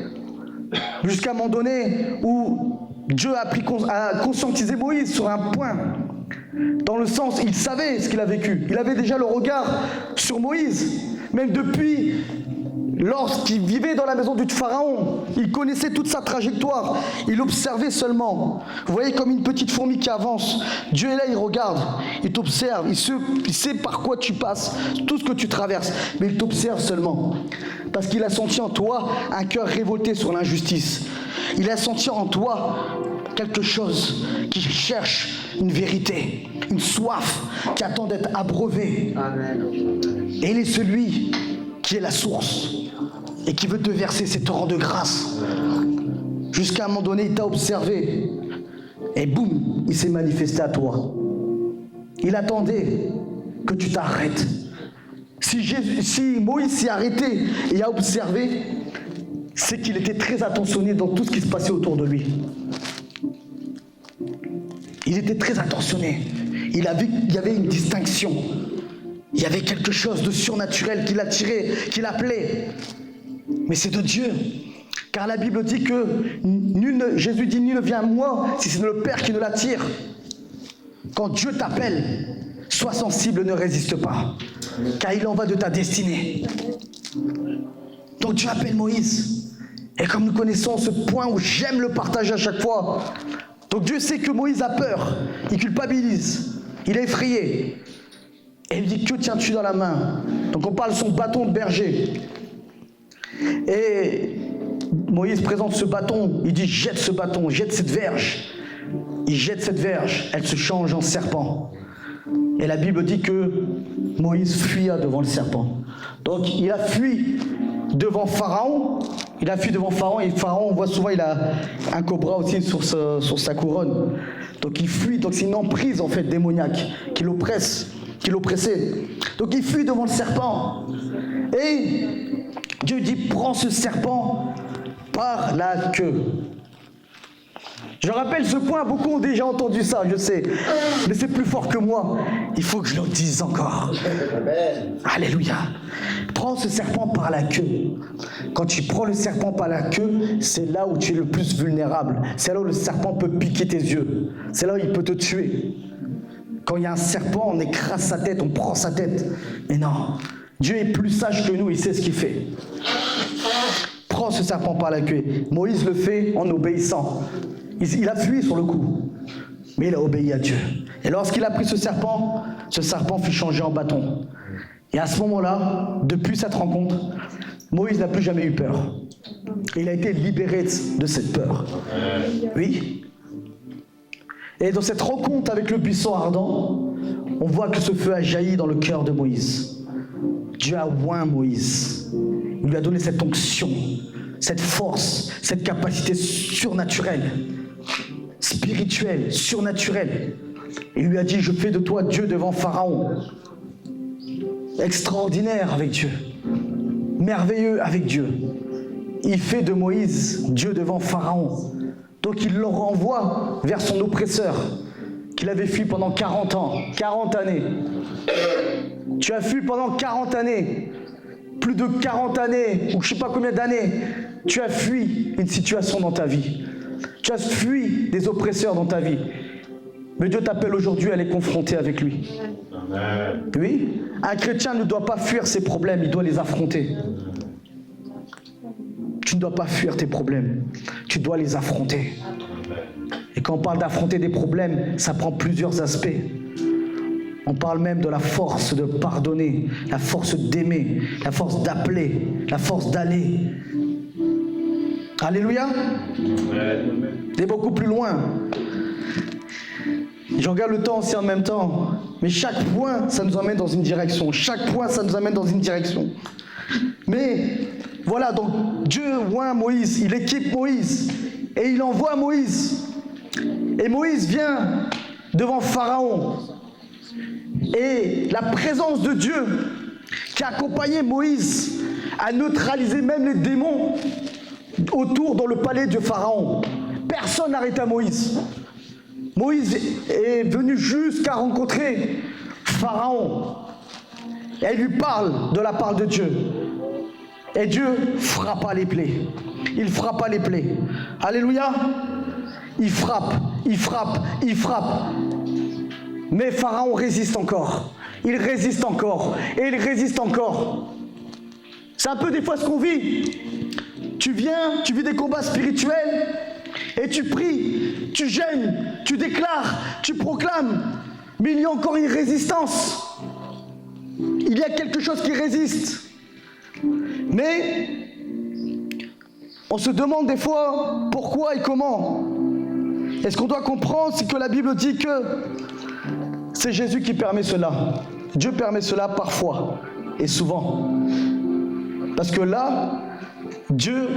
Jusqu'à un moment donné où Dieu a conscientisé Moïse sur un point. Dans le sens, il savait ce qu'il a vécu. Il avait déjà le regard sur Moïse. Même depuis, lorsqu'il vivait dans la maison du Pharaon, il connaissait toute sa trajectoire. Il observait seulement. Vous voyez comme une petite fourmi qui avance. Dieu est là, il regarde. Il t'observe. Il sait par quoi tu passes, tout ce que tu traverses. Mais il t'observe seulement. Parce qu'il a senti en toi un cœur révolté sur l'injustice. Il a senti en toi quelque chose qui cherche une vérité, une soif qui attend d'être abreuvé. Amen. Et il est celui qui est la source et qui veut te verser ces torrents de grâce. Jusqu'à un moment donné, il t'a observé et boum, il s'est manifesté à toi. Il attendait que tu t'arrêtes. Si Moïse s'est arrêté et a observé, c'est qu'il était très attentionné dans tout ce qui se passait autour de lui. Il était très attentionné. Il y avait une distinction. Il y avait quelque chose de surnaturel qui l'attirait, qui l'appelait. Mais c'est de Dieu. Car la Bible dit que Jésus dit, nul ne vient à moi si c'est le Père qui ne l'attire. Quand Dieu t'appelle, sois sensible, ne résiste pas. Car il en va de ta destinée. Donc Dieu appelle Moïse. Et comme nous connaissons ce point où j'aime le partager à chaque fois. Donc Dieu sait que Moïse a peur. Il culpabilise. Il est effrayé. Et il dit, que tiens-tu dans la main? Donc on parle de son bâton de berger. Et Moïse présente ce bâton. Il dit, jette ce bâton, jette cette verge. Il jette cette verge. Elle se change en serpent. Et la Bible dit que Moïse fuya devant le serpent. Donc il a fui devant Pharaon. Il a fui devant Pharaon. Et Pharaon, on voit souvent, il a un cobra aussi sur sa couronne. Donc il fuit. Donc c'est une emprise en fait démoniaque qui l'oppressait. Donc il fuit devant le serpent. Et Dieu dit, prends ce serpent par la queue. Je rappelle ce point, beaucoup ont déjà entendu ça, je sais. Mais c'est plus fort que moi. Il faut que je le dise encore. Amen. Alléluia. Prends ce serpent par la queue. Quand tu prends le serpent par la queue, c'est là où tu es le plus vulnérable. C'est là où le serpent peut piquer tes yeux. C'est là où il peut te tuer. Quand il y a un serpent, on écrase sa tête, on prend sa tête. Mais non, Dieu est plus sage que nous, il sait ce qu'il fait. prends ce serpent par la queue. Moïse le fait en obéissant. Il a fui sur le coup, mais il a obéi à Dieu. Et lorsqu'il a pris ce serpent fut changé en bâton. Et à ce moment-là, depuis cette rencontre, Moïse n'a plus jamais eu peur. Il a été libéré de cette peur. Oui. Et dans cette rencontre avec le buisson ardent, on voit que ce feu a jailli dans le cœur de Moïse. Dieu a oint Moïse. Il lui a donné cette onction, cette force, cette capacité surnaturelle, spirituelle, surnaturelle. Il lui a dit, je fais de toi Dieu devant Pharaon. Extraordinaire avec Dieu. Merveilleux avec Dieu. Il fait de Moïse Dieu devant Pharaon. Donc il le renvoie vers son oppresseur qu'il avait fui pendant 40 ans, 40 années. Tu as fui pendant 40 années, plus de 40 années, ou je ne sais pas combien d'années, tu as fui une situation dans ta vie. Tu as fui des oppresseurs dans ta vie. Mais Dieu t'appelle aujourd'hui à les confronter avec lui. Amen. Oui, un chrétien ne doit pas fuir ses problèmes, il doit les affronter. Tu ne dois pas fuir tes problèmes, tu dois les affronter. Et quand on parle d'affronter des problèmes, ça prend plusieurs aspects. On parle même de la force de pardonner, la force d'aimer, la force d'appeler, la force d'aller. Alléluia. Et beaucoup plus loin. Je regarde le temps aussi en même temps. Mais chaque point, ça nous emmène dans une direction. Chaque point, ça nous amène dans une direction. Mais voilà, donc Dieu oint Moïse, il équipe Moïse et il envoie Moïse. Et Moïse vient devant Pharaon. Et la présence de Dieu qui accompagnait Moïse à neutraliser même les démons autour dans le palais de Pharaon. Personne n'arrêta Moïse. Moïse est venu jusqu'à rencontrer Pharaon. Et il lui parle de la part de Dieu. Et Dieu frappa les plaies. Il frappa les plaies. Alléluia. Il frappe, il frappe, il frappe. Mais Pharaon résiste encore. Il résiste encore. Et il résiste encore. C'est un peu des fois ce qu'on vit. Tu viens, tu vis des combats spirituels. Et tu pries, tu jeûnes, tu déclares, tu proclames. Mais il y a encore une résistance. Il y a quelque chose qui résiste. Mais on se demande des fois pourquoi et comment. Et ce qu'on doit comprendre, c'est que la Bible dit que c'est Jésus qui permet cela. Dieu permet cela parfois et souvent. Parce que là, Dieu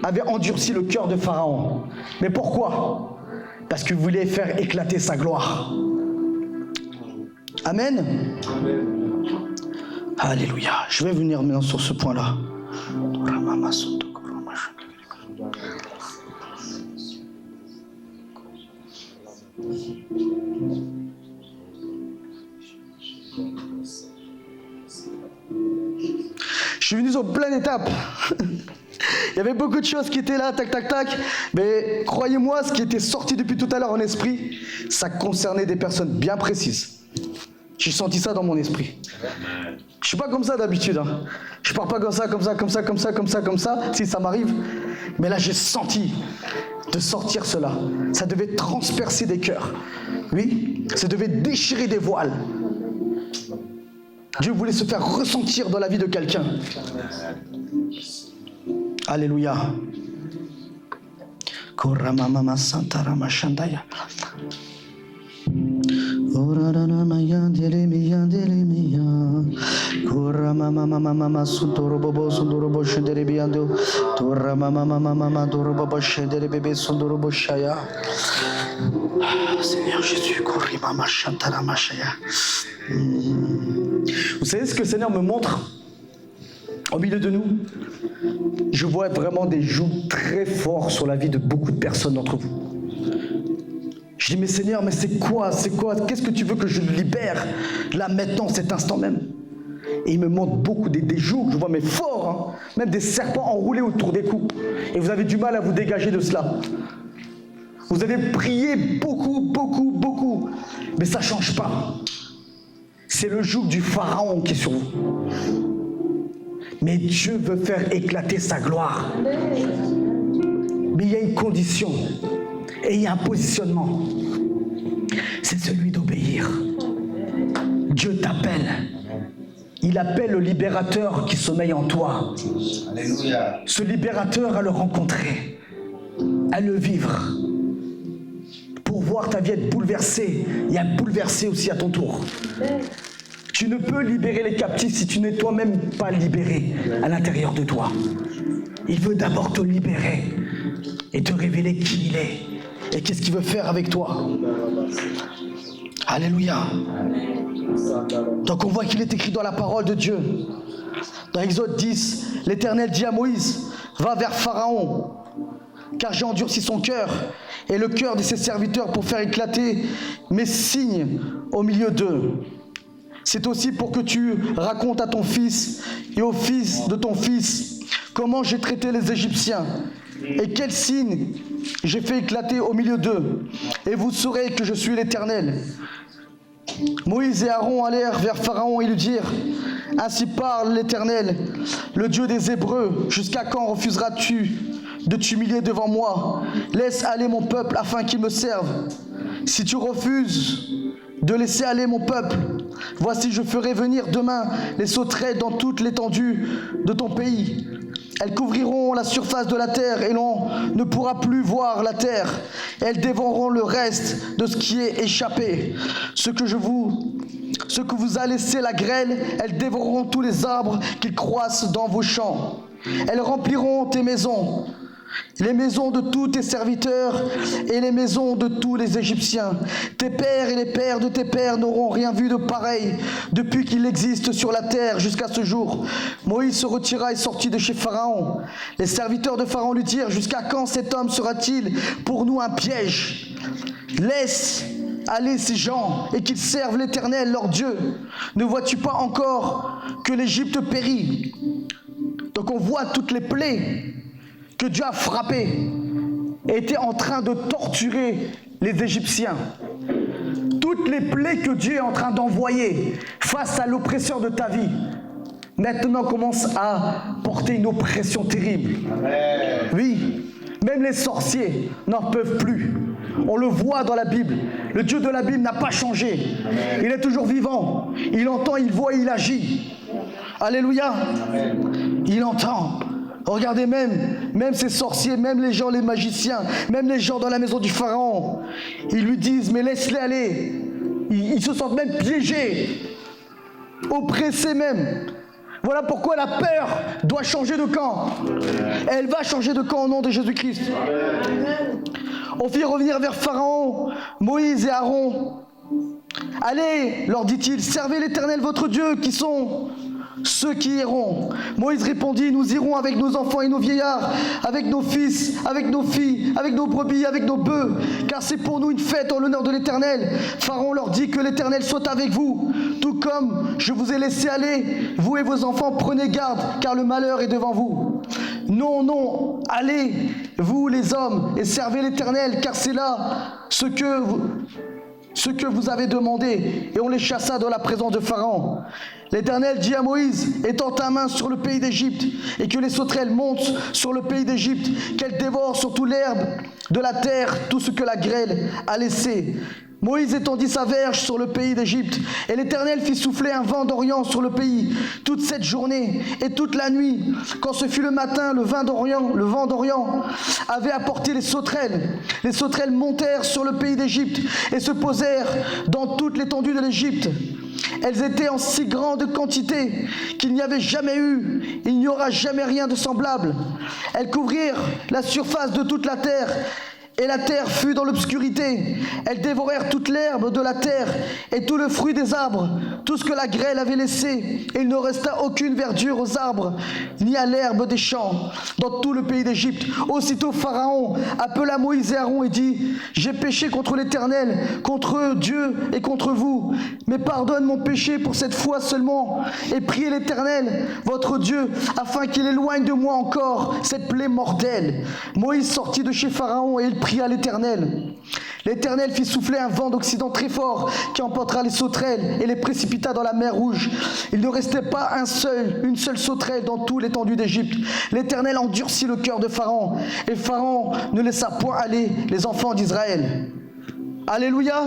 avait endurci le cœur de Pharaon. Mais pourquoi? Parce qu'il voulait faire éclater sa gloire. Amen. Alléluia. Je vais venir maintenant sur ce point-là. Je suis venu sur pleine étape. Il y avait beaucoup de choses qui étaient là, tac, tac, tac. Mais croyez-moi, ce qui était sorti depuis tout à l'heure en esprit, ça concernait des personnes bien précises. J'ai senti ça dans mon esprit. Je suis pas comme ça d'habitude. Hein. Je pars pas comme ça, comme ça, comme ça, comme ça, comme ça, comme ça, si ça m'arrive. Mais là, j'ai senti de sortir cela. Ça devait transpercer des cœurs. Oui, ça devait déchirer des voiles. Dieu voulait se faire ressentir dans la vie de quelqu'un. Alléluia. Koramama Santarama Shandaya. Seigneur Jésus, vous savez ce que le Seigneur me montre au milieu de nous? Je vois vraiment des jougs très forts sur la vie de beaucoup de personnes d'entre vous. Je dis, mais Seigneur, mais c'est quoi? Qu'est-ce que tu veux que je libère là, maintenant, cet instant même? Et il me montre beaucoup des jougs, je vois, mais forts, hein, même des serpents enroulés autour des cous. Et vous avez du mal à vous dégager de cela. Vous avez prié beaucoup, beaucoup, beaucoup, mais ça ne change pas. C'est le joug du Pharaon qui est sur vous. Mais Dieu veut faire éclater sa gloire. Mais il y a une condition et il y a un positionnement. C'est celui d'obéir. Dieu t'appelle. Il appelle le libérateur qui sommeille en toi. Alléluia. Ce libérateur à le rencontrer, à le vivre, pour voir ta vie être bouleversée et à bouleverser aussi à ton tour. Tu ne peux libérer les captifs si tu n'es toi-même pas libéré à l'intérieur de toi. Il veut d'abord te libérer et te révéler qui il est et qu'est-ce qu'il veut faire avec toi. Alléluia. Donc on voit qu'il est écrit dans la parole de Dieu. Dans Exode 10, l'Éternel dit à Moïse, va vers Pharaon, car j'ai endurci son cœur et le cœur de ses serviteurs pour faire éclater mes signes au milieu d'eux. C'est aussi pour que tu racontes à ton fils et au fils de ton fils comment j'ai traité les Égyptiens et quels signes j'ai fait éclater au milieu d'eux. Et vous saurez que je suis l'Éternel. Moïse et Aaron allèrent vers Pharaon et lui dirent, ainsi parle l'Éternel, le Dieu des Hébreux, jusqu'à quand refuseras-tu de t'humilier devant moi? Laisse aller mon peuple afin qu'il me serve. Si tu refuses de laisser aller mon peuple, voici je ferai venir demain les sauterelles dans toute l'étendue de ton pays. Elles couvriront la surface de la terre et l'on ne pourra plus voir la terre. Elles dévoreront le reste de ce qui est échappé. Ce que vous a laissé la grêle, elles dévoreront tous les arbres qui croissent dans vos champs. Elles rempliront tes maisons, les maisons de tous tes serviteurs et les maisons de tous les Égyptiens. Tes pères et les pères de tes pères n'auront rien vu de pareil depuis qu'il existe sur la terre jusqu'à ce jour. Moïse se retira et sortit de chez Pharaon. Les serviteurs de Pharaon lui dirent, jusqu'à quand cet homme sera-t-il pour nous un piège? Laisse aller ces gens et qu'ils servent l'Éternel leur Dieu. Ne vois-tu pas encore que l'Égypte périt? Donc on voit toutes les plaies que Dieu a frappé était en train de torturer les Égyptiens. Toutes les plaies que Dieu est en train d'envoyer face à l'oppresseur de ta vie, maintenant commencent à porter une oppression terrible. Amen. Oui, même les sorciers n'en peuvent plus. On le voit dans la Bible. Le Dieu de la Bible n'a pas changé. Amen. Il est toujours vivant. Il entend, il voit, il agit. Alléluia. Amen. Il entend. Regardez même ces sorciers, même les gens, les magiciens, même les gens dans la maison du Pharaon, ils lui disent, mais laisse-les aller. Ils se sentent même piégés, oppressés même. Voilà pourquoi la peur doit changer de camp. Elle va changer de camp au nom de Jésus-Christ. On fit revenir vers Pharaon, Moïse et Aaron. Allez, leur dit-il, servez l'Éternel votre Dieu qui sont ceux qui iront. Moïse répondit, nous irons avec nos enfants et nos vieillards, avec nos fils, avec nos filles, avec nos brebis, avec nos bœufs, car c'est pour nous une fête en l'honneur de l'Éternel. Pharaon leur dit, que l'Éternel soit avec vous, tout comme je vous ai laissé aller, vous et vos enfants, prenez garde, car le malheur est devant vous. Non, non, allez, vous les hommes, et servez l'Éternel, car c'est là ce que vous avez demandé. Et on les chassa dans la présence de Pharaon. L'Éternel dit à Moïse, étends ta main sur le pays d'Égypte, et que les sauterelles montent sur le pays d'Égypte, qu'elles dévorent sur toute l'herbe de la terre tout ce que la grêle a laissé. Moïse étendit sa verge sur le pays d'Égypte, et l'Éternel fit souffler un vent d'Orient sur le pays toute cette journée et toute la nuit. Quand ce fut le matin, le vent d'Orient avait apporté les sauterelles. Les sauterelles montèrent sur le pays d'Égypte et se posèrent dans toute l'étendue de l'Égypte. Elles étaient en si grande quantité qu'il n'y avait jamais eu, il n'y aura jamais rien de semblable. Elles couvrirent la surface de toute la terre, et la terre fut dans l'obscurité. Elles dévorèrent toute l'herbe de la terre et tout le fruit des arbres, tout ce que la grêle avait laissé. Et il ne resta aucune verdure aux arbres, ni à l'herbe des champs, dans tout le pays d'Égypte. Aussitôt Pharaon appela Moïse et Aaron et dit, j'ai péché contre l'Éternel, contre Dieu et contre vous. Mais pardonne mon péché pour cette fois seulement, et priez l'Éternel, votre Dieu, afin qu'il éloigne de moi encore cette plaie mortelle. Moïse sortit de chez Pharaon et il pria l'Éternel. L'Éternel fit souffler un vent d'Occident très fort qui emportera les sauterelles et les précipita dans la mer Rouge. Il ne restait pas une seule sauterelle dans toute l'étendue d'Égypte. L'Éternel endurcit le cœur de Pharaon et Pharaon ne laissa point aller les enfants d'Israël. Alléluia.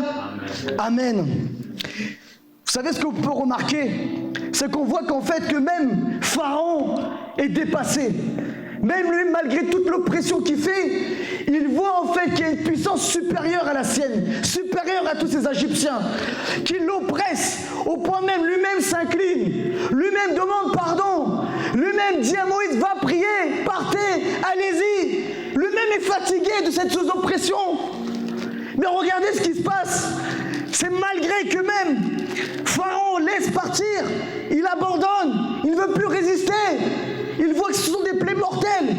Amen. Vous savez ce qu'on peut remarquer? C'est qu'on voit qu'en fait que même Pharaon est dépassé. Même lui, malgré toute l'oppression qu'il fait, il voit en fait qu'il y a une puissance supérieure à la sienne, supérieure à tous ces Égyptiens, qui l'oppressent, au point même lui-même s'incline, lui-même demande pardon, lui-même dit à Moïse, va prier, partez, allez-y. Lui-même est fatigué de cette oppression. Mais regardez ce qui se passe. C'est malgré que même Pharaon laisse partir, il abandonne, il ne veut plus résister. Il voit que ce sont des plaies mortelles.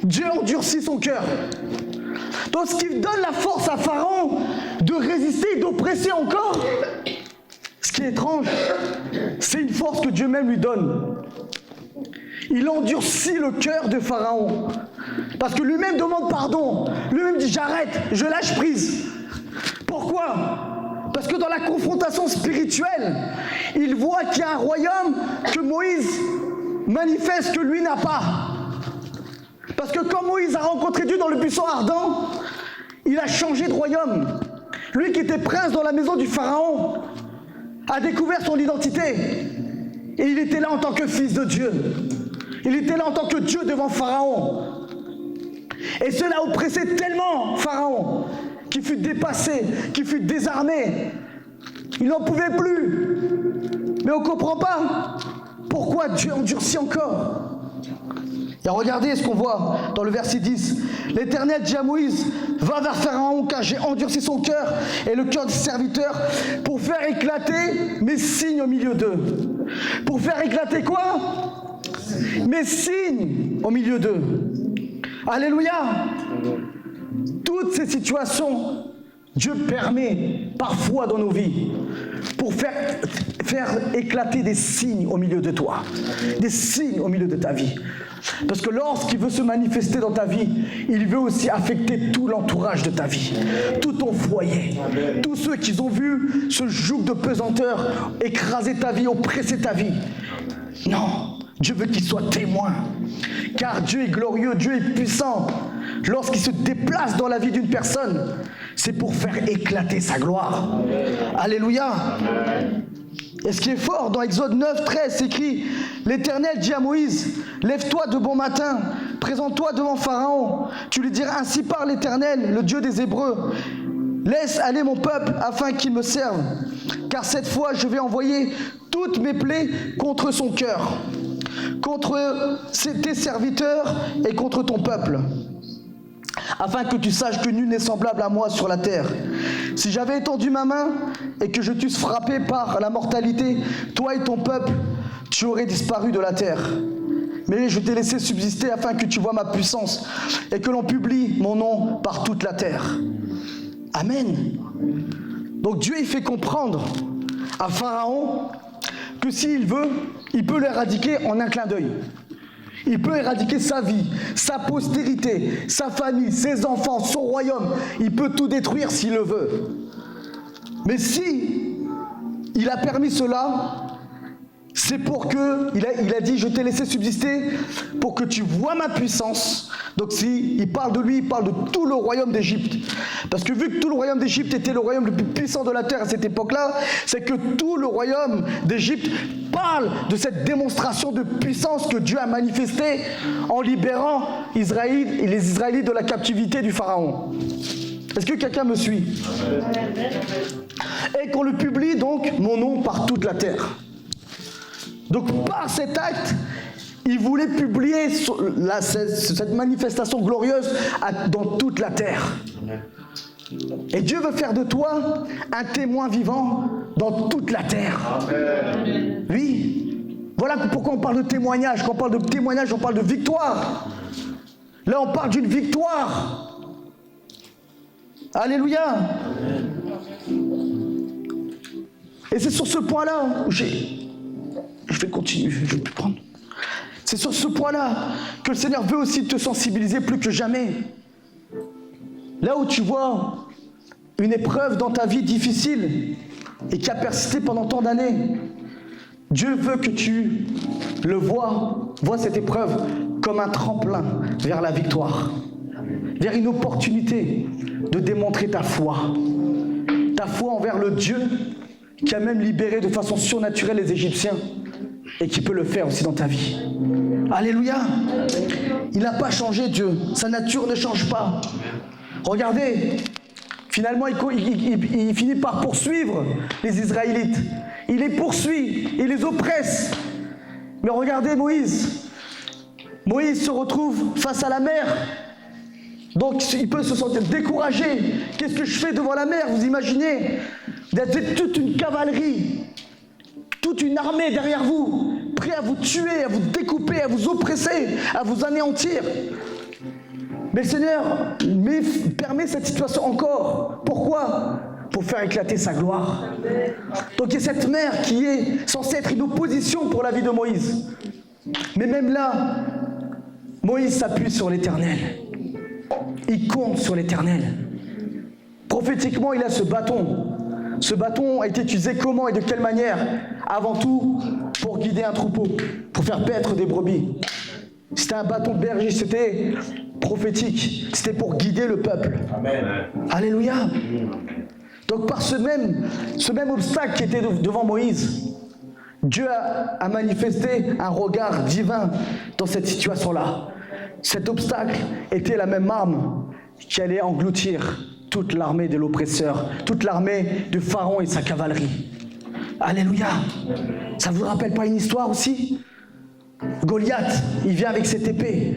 Dieu endurcit son cœur. Donc ce qui donne la force à Pharaon de résister et d'oppresser encore, ce qui est étrange, c'est une force que Dieu même lui donne. Il endurcit le cœur de Pharaon. Parce que lui-même demande pardon. Lui-même dit j'arrête, je lâche prise. Pourquoi? Parce que dans la confrontation spirituelle, il voit qu'il y a un royaume que Moïse manifeste que lui n'a pas. Parce que quand Moïse a rencontré Dieu dans le buisson ardent, il a changé de royaume. Lui qui était prince dans la maison du Pharaon a découvert son identité. Et il était là en tant que fils de Dieu. Il était là en tant que Dieu devant Pharaon. Et cela oppressait tellement Pharaon qu'il fut dépassé, qu'il fut désarmé. Il n'en pouvait plus. Mais on ne comprend pas. Pourquoi Dieu endurcit encore? Et regardez ce qu'on voit dans le verset 10. L'Éternel dit à Moïse, va vers Pharaon car j'ai endurci son cœur et le cœur des serviteurs pour faire éclater mes signes au milieu d'eux. Pour faire éclater quoi? Mes signes au milieu d'eux. Alléluia. Toutes ces situations, Dieu permet parfois dans nos vies pour faire éclater des signes au milieu de toi, des signes au milieu de ta vie. Parce que lorsqu'il veut se manifester dans ta vie, il veut aussi affecter tout l'entourage de ta vie, tout ton foyer, tous ceux qui ont vu ce joug de pesanteur écraser ta vie, oppresser ta vie. Non, Dieu veut qu'il soit témoin, car Dieu est glorieux, Dieu est puissant. Lorsqu'il se déplace dans la vie d'une personne, c'est pour faire éclater sa gloire. Alléluia. Et ce qui est fort, dans Exode 9, 13, c'est écrit, l'Éternel dit à Moïse, lève-toi de bon matin, présente-toi devant Pharaon. Tu lui diras, ainsi parle l'Éternel, le Dieu des Hébreux. Laisse aller mon peuple afin qu'il me serve. Car cette fois, je vais envoyer toutes mes plaies contre son cœur, contre tes serviteurs et contre ton peuple. Afin que tu saches que nul n'est semblable à moi sur la terre. Si j'avais étendu ma main et que je t'eusse frappé par la mortalité, toi et ton peuple, tu aurais disparu de la terre. Mais je t'ai laissé subsister afin que tu vois ma puissance et que l'on publie mon nom par toute la terre. Amen. Donc Dieu, il fait comprendre à Pharaon que s'il veut, il peut l'éradiquer en un clin d'œil. Il peut éradiquer sa vie, sa postérité, sa famille, ses enfants, son royaume. Il peut tout détruire s'il le veut. Mais si il a permis cela, c'est pour que, il a dit, je t'ai laissé subsister pour que tu vois ma puissance. Donc si il parle de lui, il parle de tout le royaume d'Égypte. Parce que vu que tout le royaume d'Égypte était le royaume le plus puissant de la terre à cette époque-là, c'est que tout le royaume d'Égypte parle de cette démonstration de puissance que Dieu a manifestée en libérant les Israélites de la captivité du Pharaon. Est-ce que quelqu'un me suit? Et qu'on le publie donc mon nom par toute la terre. Donc par cet acte, il voulait publier cette manifestation glorieuse dans toute la terre. Et Dieu veut faire de toi un témoin vivant dans toute la terre. Oui. Voilà pourquoi on parle de témoignage. Quand on parle de témoignage, on parle de victoire. Là, on parle d'une victoire. Alléluia. Et c'est sur ce point-là où je vais continuer, je vais plus prendre. C'est sur ce point-là que le Seigneur veut aussi te sensibiliser plus que jamais. Là où tu vois une épreuve dans ta vie difficile et qui a persisté pendant tant d'années, Dieu veut que tu le vois cette épreuve comme un tremplin vers la victoire, vers une opportunité de démontrer ta foi envers le Dieu qui a même libéré de façon surnaturelle les Égyptiens et qui peut le faire aussi dans ta vie. Alléluia. Il n'a pas changé, Dieu. Sa nature ne change pas. Regardez, finalement, il finit par poursuivre les Israélites. Il les poursuit, il les oppresse. Mais regardez Moïse. Moïse se retrouve face à la mer. Donc il peut se sentir découragé. Qu'est-ce que je fais devant la mer? Vous imaginez? Vous avez toute une cavalerie, toute une armée derrière vous, prêt à vous tuer, à vous découper, à vous oppresser, à vous anéantir. Mais le Seigneur permet cette situation encore. Pourquoi? Pour faire éclater sa gloire. Donc il y a cette mer qui est censée être une opposition pour la vie de Moïse. Mais même là, Moïse s'appuie sur l'Éternel. Il compte sur l'Éternel. Prophétiquement, il a ce bâton. Ce bâton a été utilisé comment et de quelle manière? Avant tout, pour guider un troupeau, pour faire paître des brebis. C'était un bâton de berger, c'était prophétique. C'était pour guider le peuple. Amen. Alléluia. Donc par ce même obstacle qui était devant Moïse, Dieu a manifesté un regard divin dans cette situation-là. Cet obstacle était la même arme qui allait engloutir toute l'armée de l'oppresseur, toute l'armée de Pharaon et sa cavalerie. Alléluia. Ça ne vous rappelle pas une histoire aussi? Goliath, il vient avec cette épée.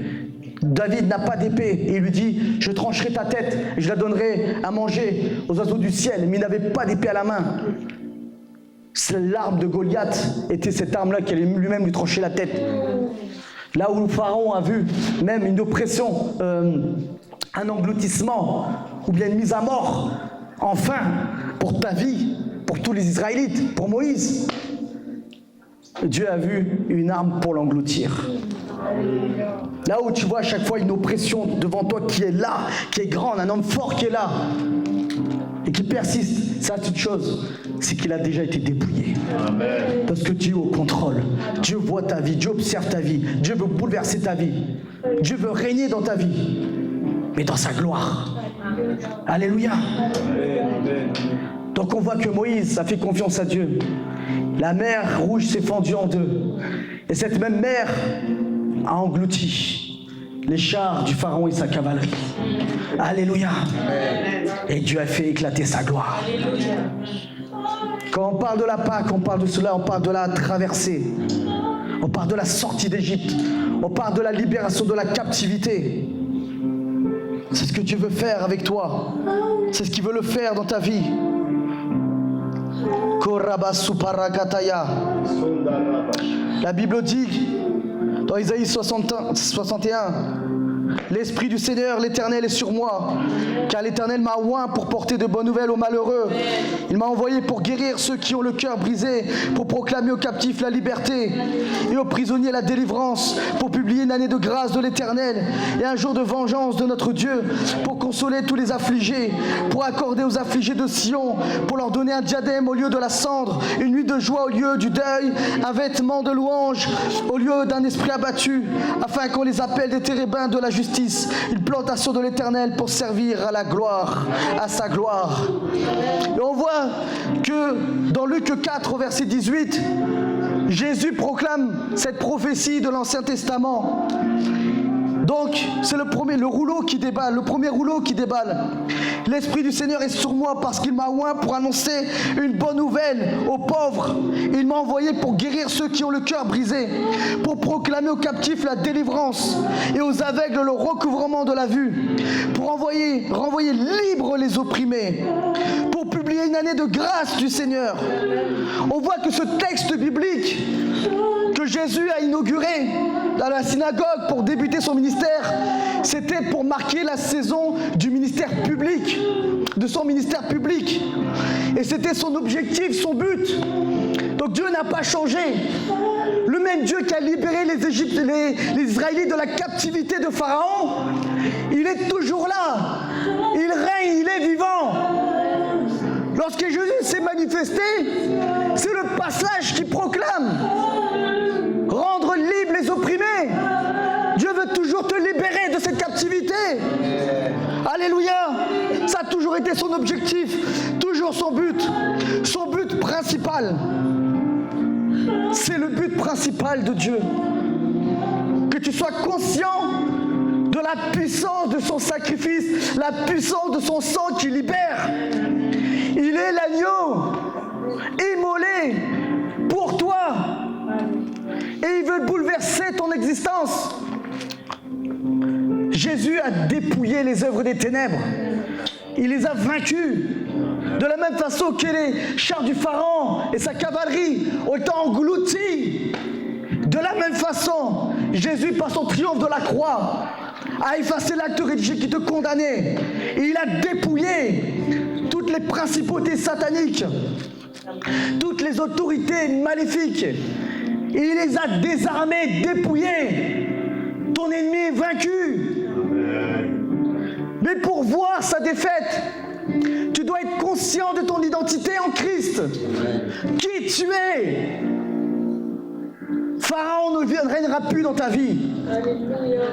David n'a pas d'épée et il lui dit: je trancherai ta tête et je la donnerai à manger aux oiseaux du ciel. Mais il n'avait pas d'épée à la main. L'arme de Goliath était cette arme-là qui allait lui-même lui trancher la tête. Là où le Pharaon a vu même une oppression, un engloutissement ou bien une mise à mort, enfin, pour ta vie, pour tous les Israélites, pour Moïse, Dieu a vu une arme pour l'engloutir. Là où tu vois à chaque fois une oppression devant toi qui est là, qui est grande, un homme fort qui est là et qui persiste, ça c'est une chose, c'est qu'il a déjà été dépouillé. Amen. Parce que Dieu est au contrôle. Dieu voit ta vie, Dieu observe ta vie, Dieu veut bouleverser ta vie, Dieu veut régner dans ta vie, mais dans sa gloire. Alléluia. Amen. Donc on voit que Moïse a fait confiance à Dieu. La mer rouge s'est fendue en deux. Et cette même mer a englouti les chars du Pharaon et sa cavalerie. Alléluia. Et Dieu a fait éclater sa gloire. Quand on parle de la Pâque, on parle de cela, on parle de la traversée. On parle de la sortie d'Égypte. On parle de la libération de la captivité. C'est ce que Dieu veut faire avec toi. C'est ce qu'il veut le faire dans ta vie. La Bible dit dans Isaïe 61, l'Esprit du Seigneur, l'Éternel est sur moi, car l'Éternel m'a oint pour porter de bonnes nouvelles aux malheureux. Il m'a envoyé pour guérir ceux qui ont le cœur brisé, pour proclamer aux captifs la liberté et aux prisonniers la délivrance, pour publier une année de grâce de l'Éternel et un jour de vengeance de notre Dieu, pour consoler tous les affligés, pour accorder aux affligés de Sion, pour leur donner un diadème au lieu de la cendre, une nuit de joie au lieu du deuil, un vêtement de louange au lieu d'un esprit abattu, afin qu'on les appelle des térébins de la justice, une plantation de l'Éternel pour servir à la gloire, à sa gloire. Et on voit que dans Luc 4 au verset 18, Jésus proclame cette prophétie de l'Ancien Testament. Donc, c'est le premier rouleau qui déballe. L'Esprit du Seigneur est sur moi parce qu'il m'a oint pour annoncer une bonne nouvelle aux pauvres. Il m'a envoyé pour guérir ceux qui ont le cœur brisé, pour proclamer aux captifs la délivrance et aux aveugles le recouvrement de la vue, pour renvoyer libres les opprimés, pour publier une année de grâce du Seigneur. On voit que ce texte biblique que Jésus a inauguré dans la synagogue pour débuter son ministère, c'était pour marquer la saison du ministère public, de son ministère public. Et c'était son objectif, son but. Donc Dieu n'a pas changé. Le même Dieu qui a libéré les Israélites de la captivité de Pharaon, il est toujours là. Il règne, il est vivant. Lorsque Jésus s'est manifesté, c'est le passage qui proclame rendre libres les opprimés. Dieu veut toujours te libérer de cette captivité. Alléluia. Ça a toujours été son objectif, toujours son but principal. C'est le but principal de Dieu. Que tu sois conscient de la puissance de son sacrifice, la puissance de son sang qui libère. Il est l'agneau immolé pour toi. Et il veut bouleverser ton existence. Jésus a dépouillé les œuvres des ténèbres. Il les a vaincus. De la même façon que les chars du Pharaon et sa cavalerie ont été engloutis. De la même façon, Jésus, par son triomphe de la croix, a effacé l'acte religieux qui te condamnait. Et il a dépouillé toutes les principautés sataniques, toutes les autorités maléfiques. Et il les a désarmés, dépouillés. Ton ennemi est vaincu. Mais pour voir sa défaite, tu dois être conscient de ton identité en Christ. Qui tu es. Pharaon ne régnera plus dans ta vie.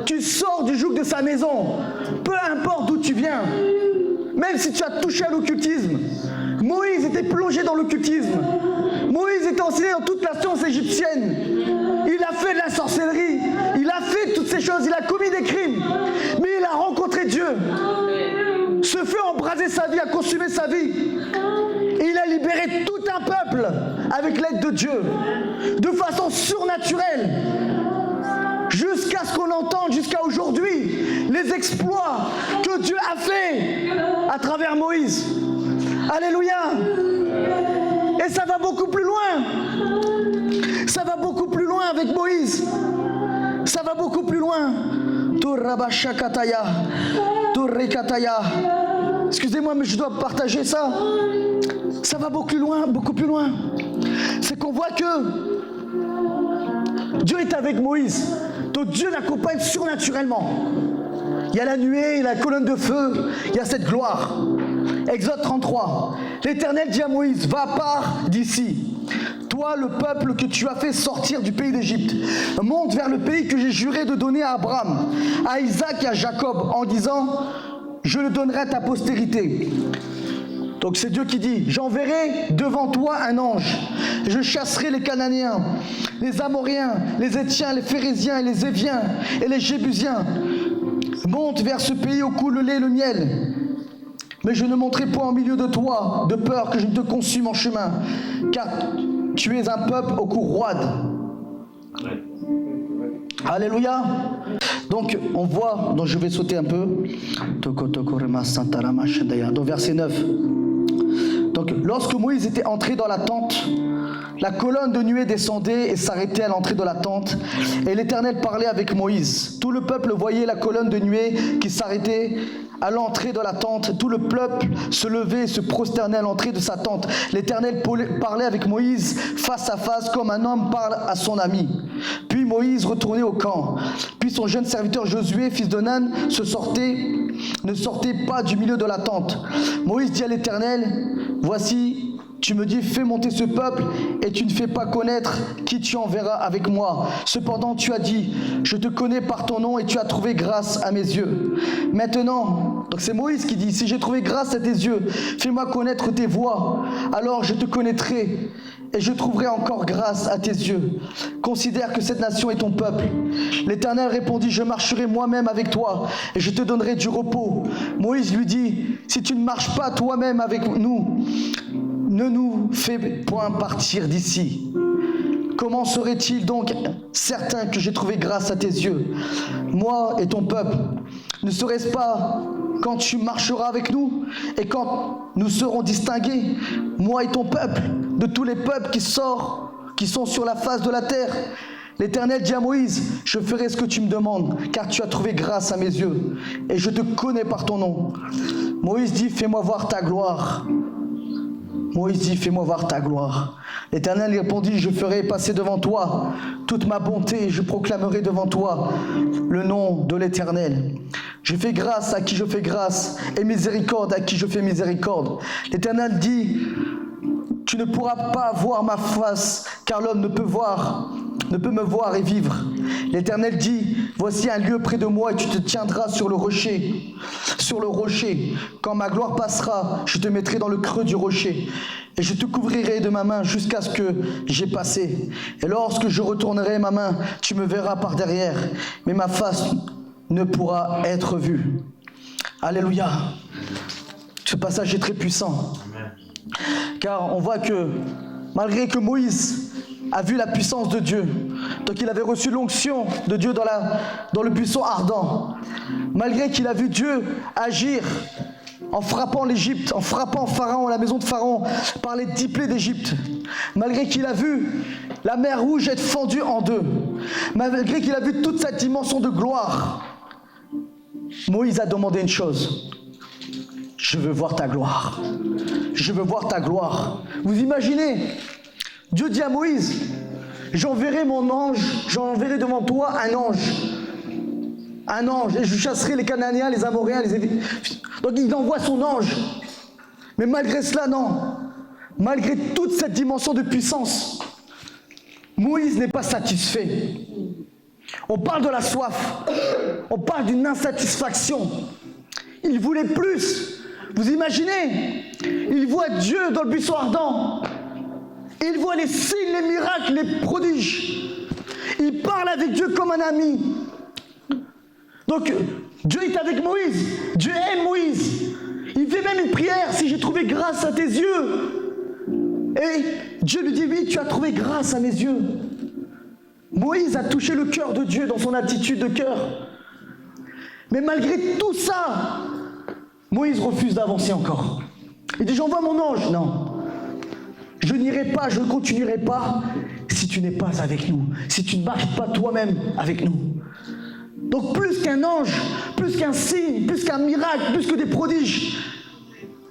Tu sors du joug de sa maison. Peu importe d'où tu viens. Même si tu as touché à l'occultisme. Moïse était plongé dans l'occultisme. Moïse était enseigné dans toute la science égyptienne. Il a fait de la sorcellerie. Il a fait toutes ces choses. Il a commis des crimes. Mais il a rencontré Dieu. Ce feu a embrasé sa vie, a consumé sa vie. Et il a libéré tout un peuple avec l'aide de Dieu. De façon surnaturelle. Jusqu'à ce qu'on entende, jusqu'à aujourd'hui, les exploits que Dieu a fait à travers Moïse. Alléluia. Et ça va beaucoup plus loin. Ça va beaucoup plus loin avec Moïse. Ça va beaucoup plus loin. Turabashakataya. Turrekataya. Excusez-moi, mais je dois partager ça. Ça va beaucoup plus loin. C'est qu'on voit que Dieu est avec Moïse. Donc Dieu l'accompagne surnaturellement. Il y a la nuée, il y a la colonne de feu, il y a cette gloire. Exode 33. L'Éternel dit à Moïse, va part d'ici. Toi, le peuple que tu as fait sortir du pays d'Égypte, monte vers le pays que j'ai juré de donner à Abraham, à Isaac et à Jacob, en disant, je le donnerai à ta postérité. Donc c'est Dieu qui dit, j'enverrai devant toi un ange, je chasserai les Cananéens, les Amoréens, les Étiens, les Phérésiens, les Éviens et les Jébusiens. Monte vers ce pays où coule le lait et le miel. Mais je ne monterai point au milieu de toi, de peur que je ne te consume en chemin, car tu es un peuple au cou roide. Alléluia. Donc on voit, donc je vais sauter un peu, donc verset 9. Donc lorsque Moïse était entré dans la tente, la colonne de nuée descendait et s'arrêtait à l'entrée de la tente, et l'Éternel parlait avec Moïse. Tout le peuple voyait la colonne de nuée qui s'arrêtait à l'entrée de la tente. Tout le peuple se levait et se prosternait à l'entrée de sa tente. L'Éternel parlait avec Moïse face à face, comme un homme parle à son ami. Puis Moïse retournait au camp. Puis son jeune serviteur Josué, fils de Nun, ne sortait pas du milieu de la tente. Moïse dit à l'Éternel, voici, tu me dis, fais monter ce peuple, et tu ne fais pas connaître qui tu enverras avec moi. Cependant, tu as dit, je te connais par ton nom, et tu as trouvé grâce à mes yeux. Maintenant, donc c'est Moïse qui dit, si j'ai trouvé grâce à tes yeux, fais-moi connaître tes voies, alors je te connaîtrai, et je trouverai encore grâce à tes yeux. Considère que cette nation est ton peuple. L'Éternel répondit, je marcherai moi-même avec toi, et je te donnerai du repos. Moïse lui dit, si tu ne marches pas toi-même avec nous, ne nous fais point partir d'ici. Comment serait-il donc certain que j'ai trouvé grâce à tes yeux, moi et ton peuple? Ne serait-ce pas quand tu marcheras avec nous et quand nous serons distingués, moi et ton peuple, de tous les peuples qui sont sur la face de la terre? L'Éternel dit à Moïse, je ferai ce que tu me demandes, car tu as trouvé grâce à mes yeux, et je te connais par ton nom. Moïse dit, fais-moi voir ta gloire. Moïse dit, fais-moi voir ta gloire. L'Éternel répondit, je ferai passer devant toi toute ma bonté et je proclamerai devant toi le nom de l'Éternel. Je fais grâce à qui je fais grâce, et miséricorde à qui je fais miséricorde. L'Éternel dit, tu ne pourras pas voir ma face, car l'homme ne peut me voir et vivre. L'Éternel dit, voici un lieu près de moi et tu te tiendras sur le rocher. Sur le rocher, quand ma gloire passera, je te mettrai dans le creux du rocher. Et je te couvrirai de ma main jusqu'à ce que j'ai passé. Et lorsque je retournerai ma main, tu me verras par derrière. Mais ma face ne pourra être vue. Alléluia. Ce passage est très puissant. Car on voit que malgré que Moïse a vu la puissance de Dieu, donc il avait reçu l'onction de Dieu dans le buisson ardent, malgré qu'il a vu Dieu agir en frappant l'Égypte, en frappant Pharaon, la maison de Pharaon, par les 10 plaies d'Égypte, malgré qu'il a vu la mer Rouge être fendue en deux, malgré qu'il a vu toute cette dimension de gloire, Moïse a demandé une chose: je veux voir ta gloire. Je veux voir ta gloire. Vous imaginez, Dieu dit à Moïse, j'enverrai mon ange, j'enverrai devant toi un ange, et je chasserai les Cananéens, les Amoréens, les Évites. Donc il envoie son ange. Mais malgré cela, non. Malgré toute cette dimension de puissance, Moïse n'est pas satisfait. On parle de la soif. On parle d'une insatisfaction. Il voulait plus. Vous imaginez, il voit Dieu dans le buisson ardent. Il voit les signes, les miracles, les prodiges. Il parle avec Dieu comme un ami. Donc, Dieu est avec Moïse. Dieu aime Moïse. Il fait même une prière: si j'ai trouvé grâce à tes yeux. Et Dieu lui dit: oui, tu as trouvé grâce à mes yeux. Moïse a touché le cœur de Dieu dans son attitude de cœur. Mais malgré tout ça, Moïse refuse d'avancer encore. Il dit: j'envoie mon ange. Non. Je n'irai pas, je ne continuerai pas si tu n'es pas avec nous, si tu ne marches pas toi-même avec nous. Donc plus qu'un ange, plus qu'un signe, plus qu'un miracle, plus que des prodiges,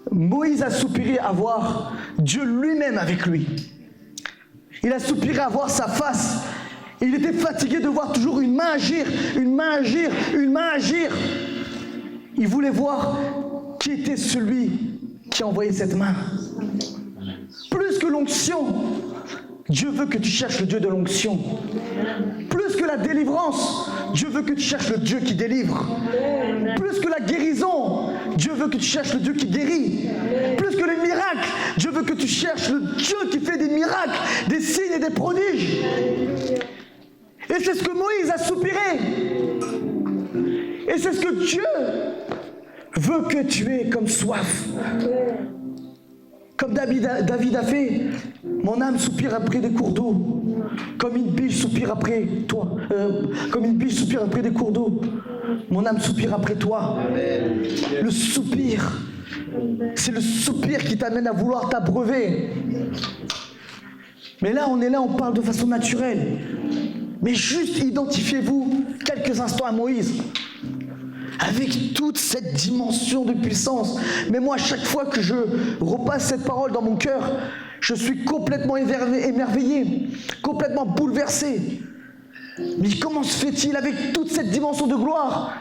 Moïse a soupiré à voir Dieu lui-même avec lui. Il a soupiré à voir sa face. Il était fatigué de voir toujours une main agir, une main agir, une main agir. Il voulait voir qui était celui qui a envoyé cette main. Plus que l'onction, Dieu veut que tu cherches le Dieu de l'onction. Plus que la délivrance, Dieu veut que tu cherches le Dieu qui délivre. Plus que la guérison, Dieu veut que tu cherches le Dieu qui guérit. Plus que les miracles, Dieu veut que tu cherches le Dieu qui fait des miracles, des signes et des prodiges. Et c'est ce que Moïse a soupiré. Et c'est ce que Dieu veut que tu aies comme soif. Comme David a fait, mon âme soupire après des cours d'eau. Comme une biche soupire après toi. Comme une biche soupire après des cours d'eau. Mon âme soupire après toi. Le soupir, c'est le soupir qui t'amène à vouloir t'abreuver. Mais là, on parle de façon naturelle. Mais juste identifiez-vous quelques instants à Moïse. Avec toute cette dimension de puissance. Mais moi, chaque fois que je repasse cette parole dans mon cœur, je suis complètement émerveillé, complètement bouleversé. Mais comment se fait-il avec toute cette dimension de gloire?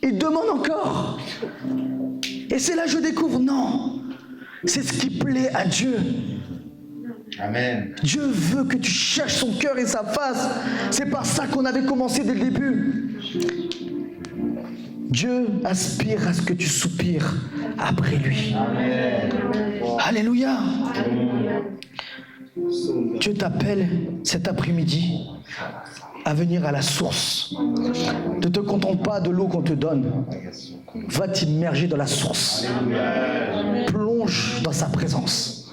Il demande encore. Et c'est là que je découvre, non, c'est ce qui plaît à Dieu. Amen. Dieu veut que tu cherches son cœur et sa face. C'est par ça qu'on avait commencé dès le début. Dieu aspire à ce que tu soupires après lui. Amen. Alléluia. Dieu t'appelle cet après-midi à venir à la source. Ne te contente pas de l'eau qu'on te donne. Va t'immerger dans la source. Plonge dans sa présence.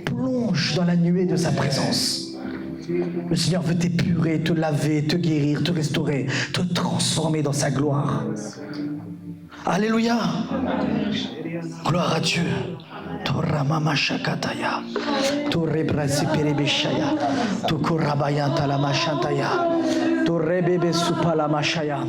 Plonge dans la nuée de sa présence. Le Seigneur veut t'épurer, te laver, te guérir, te restaurer, te transformer dans sa gloire. Alléluia. Gloire à Dieu. Toramama shakataya. Torebrasi perebeshaya. Tokorabayanta la mashantaya. Torebebe supala mashaya.